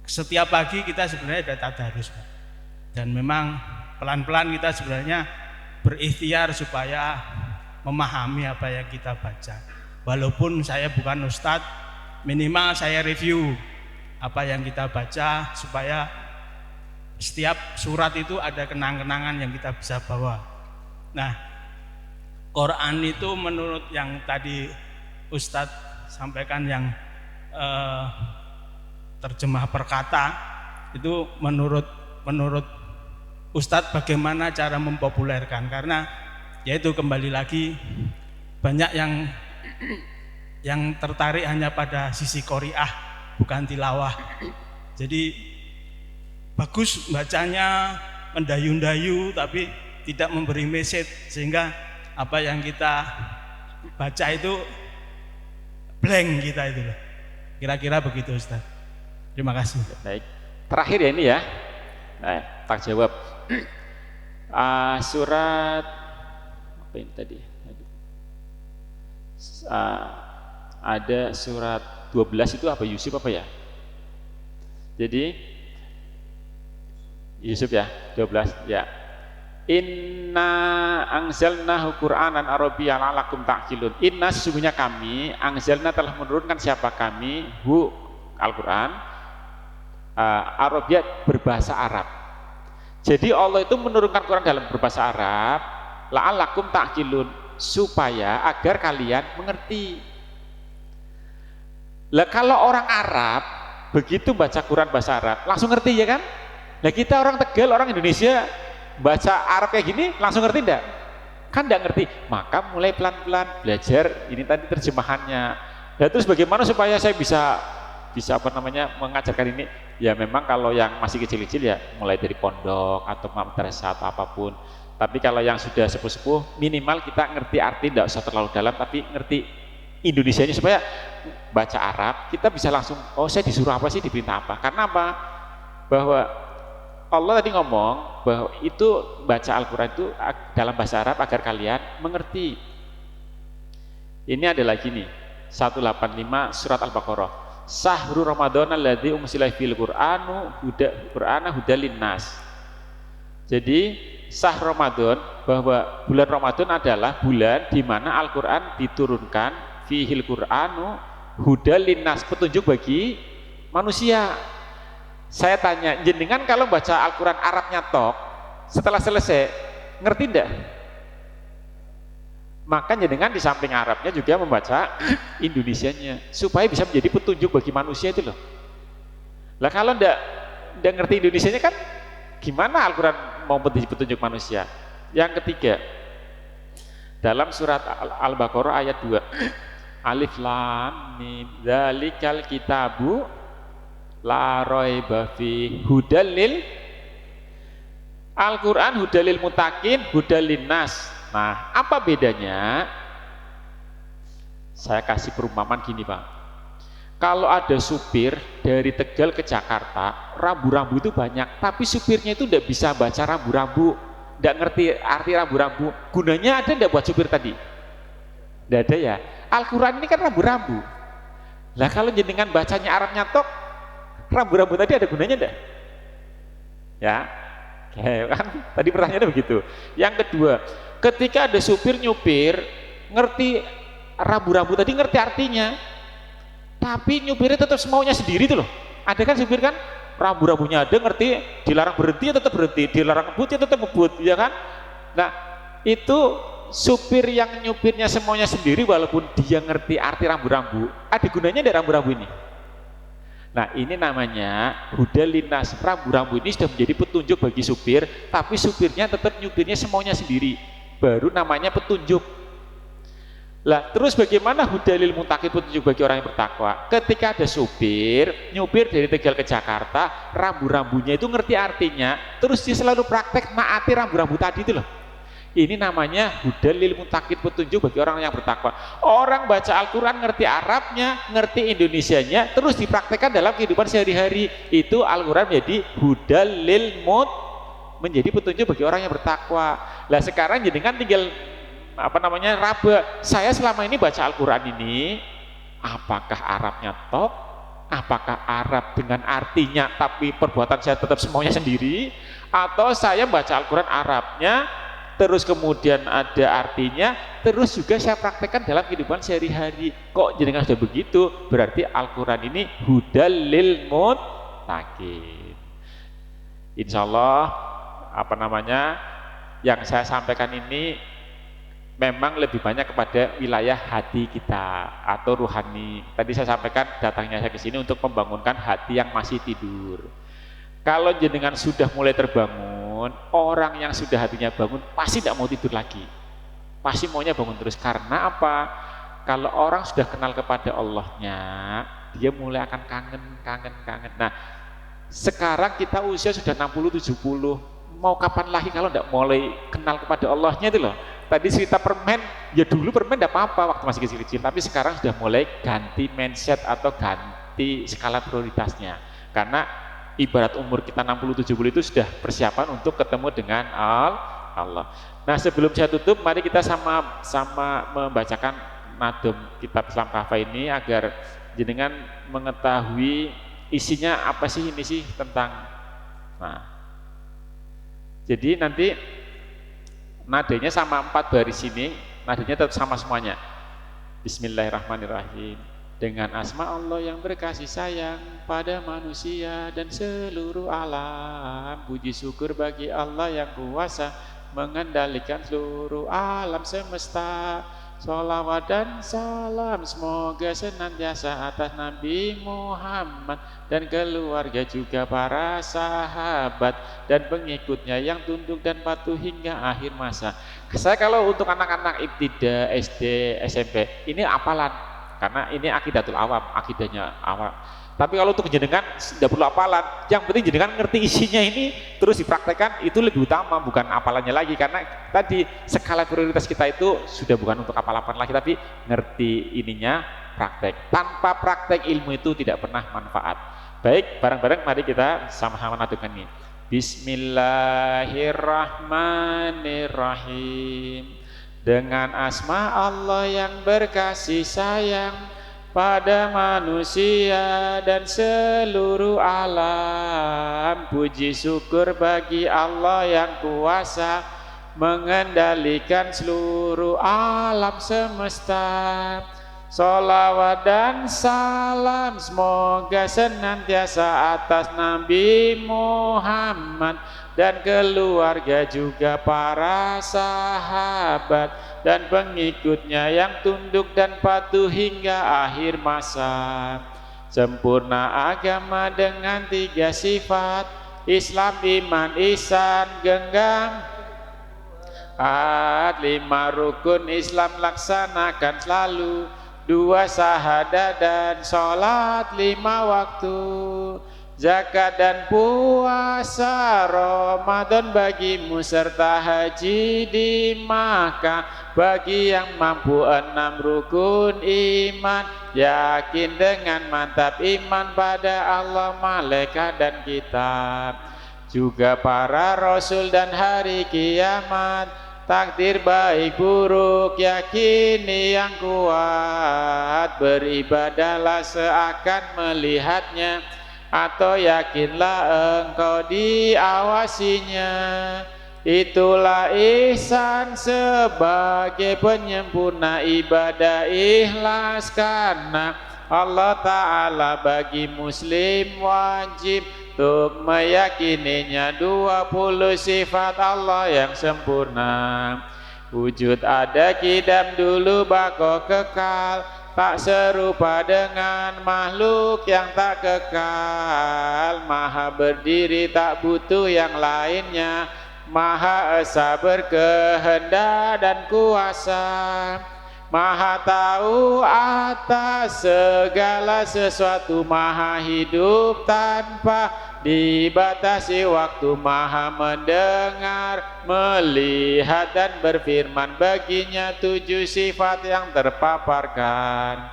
Setiap pagi kita sebenarnya ada tadarus, dan memang pelan-pelan kita sebenarnya berikhtiar supaya memahami apa yang kita baca. Walaupun saya bukan ustadz, minimal saya review apa yang kita baca supaya setiap surat itu ada kenang-kenangan yang kita bisa bawa. Nah, Quran itu menurut yang tadi Ustadz sampaikan yang terjemah perkata, itu menurut Ustadz bagaimana cara mempopulerkan, karena yaitu kembali lagi banyak yang tertarik hanya pada sisi qori'ah bukan tilawah. Jadi bagus bacanya, mendayu-dayu tapi tidak memberi message, sehingga apa yang kita baca itu blank kita itu loh. Kira-kira begitu Ustaz. Terima kasih. Baik. Terakhir ya ini ya. Nah, tak jawab. Surat apa ini tadi? Ada surat 12 itu apa, Yusuf apa ya? Jadi Yusuf ya, 12 ya. Inna anzalnahu Qur'anan Arabiyyan la'allakum ta'qilun. Inna sesungguhnya kami anzalna telah menurunkan siapa kami hu Al-Qur'an Arabiyyan berbahasa Arab. Jadi Allah itu menurunkan Quran dalam berbahasa Arab la'allakum ta'qilun supaya agar kalian mengerti. Lah kalau orang Arab begitu baca Quran bahasa Arab langsung ngerti ya kan? Nah kita orang Tegal, orang Indonesia baca Arab kayak gini langsung ngerti enggak? Kan enggak ngerti. Maka mulai pelan-pelan belajar ini tadi terjemahannya. Dan terus bagaimana supaya saya bisa mengajarkan ini? Ya memang kalau yang masih kecil-kecil ya mulai dari pondok atau madrasah atau apapun. Tapi kalau yang sudah sepuh-sepuh minimal kita ngerti arti, enggak usah terlalu dalam tapi ngerti Indonesianya supaya baca Arab kita bisa langsung, oh saya disuruh apa sih, diperintah apa. Karena apa? Bahwa Allah tadi ngomong bahwa itu baca Al-Quran itu dalam bahasa Arab agar kalian mengerti. Ini ada lagi nih 185 surat Al-Baqarah. Sahru Ramadan alladzi unzila fil Qur'anu hudal linnas. Jadi sah Ramadan, bahwa bulan Ramadan adalah bulan di mana Al-Quran diturunkan fihil Qur'anu hudal linnas, petunjuk bagi manusia. Saya tanya, jenengan kalau baca Al-Quran Arabnya tok, setelah selesai, ngerti enggak? Maka jenengan di samping Arabnya juga membaca Indonesianya, supaya bisa menjadi petunjuk bagi manusia itu loh. Lah kalau enggak ngerti Indonesianya kan, gimana Al-Quran mau menjadi petunjuk manusia? Yang ketiga, dalam surat Al-Baqarah ayat 2, Alif Lam Mim dzalikal kitabu la raiba fi hudalil Al-Quran hudalil mutakin hudalil nas. Nah apa bedanya? Saya kasih perumpamaan gini Pak, kalau ada supir dari Tegal ke Jakarta, rambu-rambu itu banyak tapi supirnya itu tidak bisa baca rambu-rambu, tidak ngerti arti rambu-rambu, gunanya ada tidak buat supir tadi? Tidak ada ya. Al-Quran ini kan rambu-rambu. Lah kalau jenengan bacanya Arabnya tok, rambu-rambu tadi ada gunanya enggak? Ya, kan tadi pertanyaannya begitu. Yang kedua, ketika ada supir nyupir ngerti rambu-rambu tadi, ngerti artinya, tapi nyupirnya tetap semaunya sendiri tuh loh. Ada kan supir kan rambu-rambunya ada, ngerti, dilarang berhenti ya tetap berhenti, dilarang ngebut ya tetap ngebut, ya kan? Nah itu supir yang nyupirnya semaunya sendiri walaupun dia ngerti arti rambu-rambu, ada gunanya dari rambu-rambu ini? Nah ini namanya hudal linnas. Rambu-rambu ini sudah menjadi petunjuk bagi supir, tapi supirnya tetap nyupirnya semaunya sendiri, baru namanya petunjuk. Lah terus bagaimana hudalil muttaqin, petunjuk bagi orang yang bertakwa? Ketika ada supir nyupir dari Tegal ke Jakarta, rambu-rambunya itu ngerti artinya, terus dia selalu praktek naati rambu-rambu tadi itu loh. Ini namanya hudalil muttaqin, petunjuk bagi orang yang bertakwa. Orang baca Al-Quran ngerti Arabnya, ngerti Indonesianya, terus dipraktekkan dalam kehidupan sehari-hari, itu Al-Quran menjadi hudalil menjadi petunjuk bagi orang yang bertakwa. Lah sekarang jenengan tinggal raba, saya selama ini baca Al-Quran ini apakah Arabnya tok, apakah Arab dengan artinya tapi perbuatan saya tetap semaunya sendiri, atau saya baca Al-Quran Arabnya terus kemudian ada artinya, terus juga saya praktekkan dalam kehidupan sehari-hari. Kok jenengan sudah begitu, berarti Al-Quran ini hudalil muttaqin. Insya Allah yang saya sampaikan ini memang lebih banyak kepada wilayah hati kita atau ruhani. Tadi saya sampaikan datangnya saya ke sini untuk membangunkan hati yang masih tidur. Kalau jenengan sudah mulai terbangun, orang yang sudah hatinya bangun pasti tidak mau tidur lagi, pasti maunya bangun terus. Karena apa? Kalau orang sudah kenal kepada Allahnya, dia mulai akan kangen. Nah sekarang kita usia sudah 60-70, mau kapan lagi kalau tidak mulai kenal kepada Allahnya itu loh. Tadi cerita permen, ya dulu permen tidak apa-apa waktu masih kecil-kecil, tapi sekarang sudah mulai ganti mindset atau ganti skala prioritasnya. Karena ibarat umur kita 60-70 itu sudah persiapan untuk ketemu dengan Allah. Nah sebelum saya tutup, mari kita sama-sama membacakan nadum kitab Islam Kahfa ini agar jenengan mengetahui isinya apa sih ini sih tentang. Nah, jadi nanti nadanya sama 4 baris ini, nadanya tetap sama semuanya. Bismillahirrahmanirrahim. Dengan asma Allah yang berkasih sayang pada manusia dan seluruh alam, puji syukur bagi Allah yang kuasa mengendalikan seluruh alam semesta. Sholawat dan salam semoga senantiasa atas Nabi Muhammad dan keluarga juga para sahabat dan pengikutnya yang tunduk dan patuh hingga akhir masa. Saya kalau untuk anak-anak ibtida, SD, SMP ini hafalan, karena ini akidatul awam, akidahnya awam. Tapi kalau untuk jenengan tidak perlu hafalan, yang penting jenengan ngerti isinya ini terus dipraktekkan, itu lebih utama, bukan hafalannya lagi. Karena tadi skala prioritas kita itu sudah bukan untuk hafal-hafalan lagi, tapi ngerti ininya, praktek. Tanpa praktek ilmu itu tidak pernah manfaat. Baik, bareng-bareng mari kita sama-sama natukan ini. Bismillahirrahmanirrahim. Dengan asma Allah yang berkasih sayang pada manusia dan seluruh alam, puji syukur bagi Allah yang kuasa mengendalikan seluruh alam semesta. Sholawat dan salam semoga senantiasa atas Nabi Muhammad dan keluarga juga para sahabat dan pengikutnya yang tunduk dan patuh hingga akhir masa. Sempurna agama dengan 3 sifat, Islam, iman, ihsan, genggam 5 rukun Islam laksanakan selalu, 2 syahadat dan sholat 5 waktu, zakat dan puasa Ramadan bagimu serta haji di Makkah bagi yang mampu 6 rukun iman, yakin dengan mantap iman pada Allah, malaikat dan kitab, juga para rasul dan hari kiamat, takdir baik buruk yakini yang kuat, beribadahlah seakan melihatnya atau yakinlah engkau diawasinya. Itulah ihsan sebagai penyempurna ibadah ikhlas, karena Allah Ta'ala bagi muslim wajib untuk meyakininya 20 sifat Allah yang sempurna. Wujud ada, kidam dulu, bako kekal, tak serupa dengan makhluk yang tak kekal. Maha berdiri tak butuh yang lainnya, Maha esa berkehendak dan kuasa, Maha tahu atas segala sesuatu, Maha hidup tanpa dibatasi waktu, Maha mendengar, melihat dan berfirman. Baginya 7 sifat yang terpaparkan,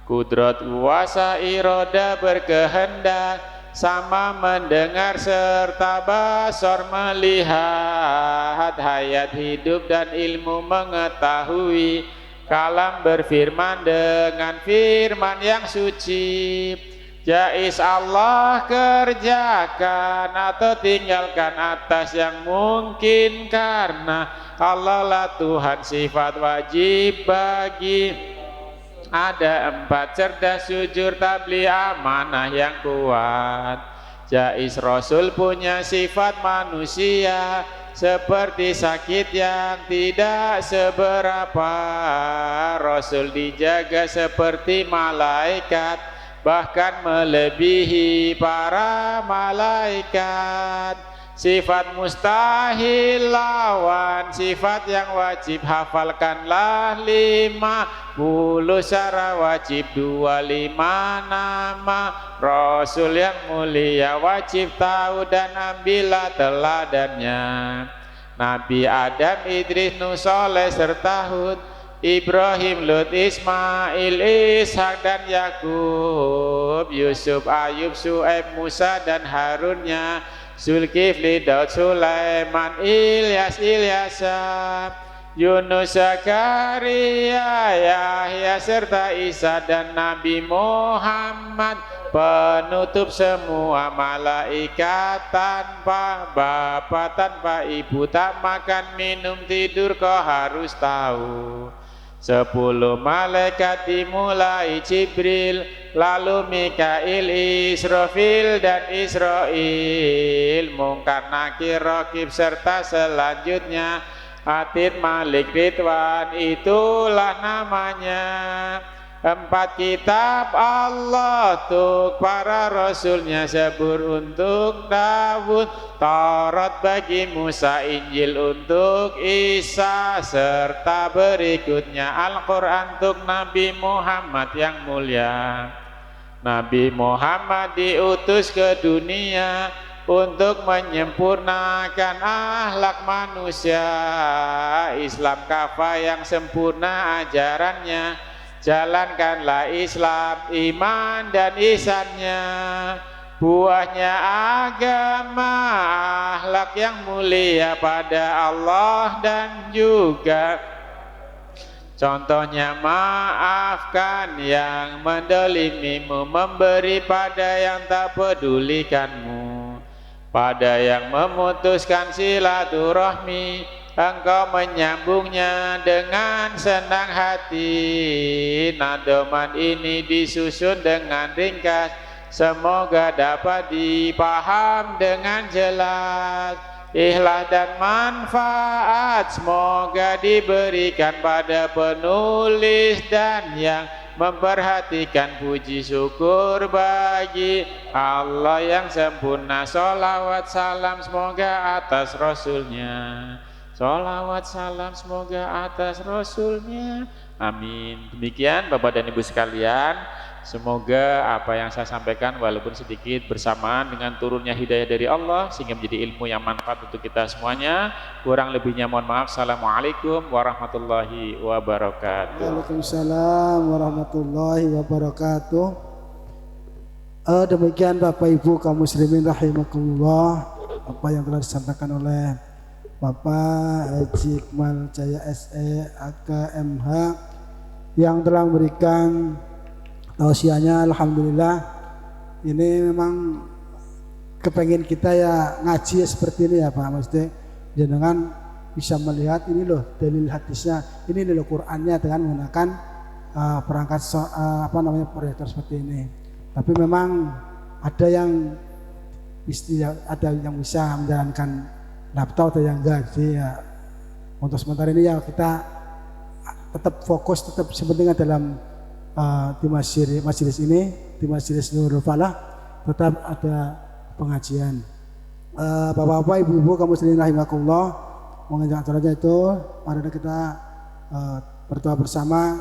kudrat, kuasa, iroda, berkehendak, sama mendengar serta basar melihat, hayat hidup dan ilmu mengetahui, kalam berfirman dengan firman yang suci. Jais Allah kerjakan atau tinggalkan atas yang mungkin, karena Allah lah Tuhan sifat wajib bagi. Ada 4 cerdas, jujur, tabligh, amanah yang kuat. Jais Rasul punya sifat manusia, seperti sakit yang tidak seberapa. Rasul dijaga seperti malaikat, bahkan melebihi para malaikat. Sifat mustahil lawan sifat yang wajib, hafalkanlah 50 syarat wajib, 25 nama Rasul yang mulia wajib tahu dan ambillah teladannya. Nabi Adam, Idris, Nuh, Soleh serta Hud, Ibrahim, Lut, Ismail, Ishak dan Yakub, Yusuf, Ayub, Su'aib, Musa dan Harunnya, Zulkifli, Daud, Sulaiman, Ilyas, Ilyasa, Yunus, Zakaria, Yahya serta Isa dan Nabi Muhammad penutup semua malaikat, tanpa bapak tanpa ibu, tak makan minum tidur kau harus tahu. 10 malaikat dimulai Jibril, lalu Mikail, Israfil dan Israil, Mungkar, Nakir, Raqib serta selanjutnya Atid, Malik, Ridwan, itulah namanya. 4 kitab Allah untuk para rasulnya, Zabur untuk Daud, Taurat bagi Musa, Injil untuk Isa, serta berikutnya Al-Quran untuk Nabi Muhammad yang mulia. Nabi Muhammad diutus ke dunia untuk menyempurnakan akhlak manusia. Islam kafah yang sempurna ajarannya, jalankanlah Islam, iman dan ihsannya. Buahnya agama, akhlak yang mulia pada Allah dan juga contohnya maafkan yang mendolimimu, memberi pada yang tak pedulikanmu, pada yang memutuskan silaturahmi, engkau menyambungnya dengan senang hati. Nadoman ini disusun dengan ringkas, semoga dapat dipaham dengan jelas. Ikhlas dan manfaat semoga diberikan pada penulis dan yang memperhatikan. Puji syukur bagi Allah yang sempurna. Sholawat salam semoga atas Rasulnya. Sholawat salam semoga atas Rasulnya. Amin. Demikian Bapak dan Ibu sekalian, semoga apa yang saya sampaikan walaupun sedikit bersamaan dengan turunnya hidayah dari Allah sehingga menjadi ilmu yang manfaat untuk kita semuanya. Kurang lebihnya mohon maaf. Assalamualaikum warahmatullahi wabarakatuh. Waalaikumsalam warahmatullahi wabarakatuh. Demikian Bapak Ibu kaum muslimin rahimakumullah, apa yang telah disampaikan oleh Bapak Haji Iqmal Jaya SE AKMH yang telah memberikan tausiahnya. Alhamdulillah, ini memang kepengen kita ya ngaji seperti ini ya Pak, maksudnya jenengan bisa melihat ini loh dalil hadisnya, ini loh Qur'annya dengan menggunakan perangkat proyektor seperti ini. Tapi memang ada yang bisa menjalankan laptop atau yang enggak, jadi ya untuk sementara ini ya kita tetap fokus, tetap sepenting dalam di majelis ini, di majelis Nurul Falah tetap ada pengajian. Bapak-bapak, ibu-ibu kaum muslimin rahimakumullah, mengenai acaranya itu mari kita berdoa bersama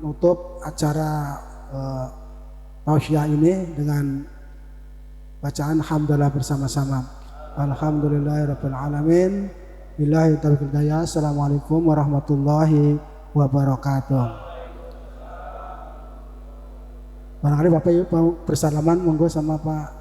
nutup acara tausiah ini dengan bacaan hamdalah bersama-sama. Alhamdulillahirabbil alamin. Billahi taufiq wal hidayah. Assalamualaikum warahmatullahi wabarakatuh. Barangkali Bapak Ibu mau bersalaman, monggo sama Pak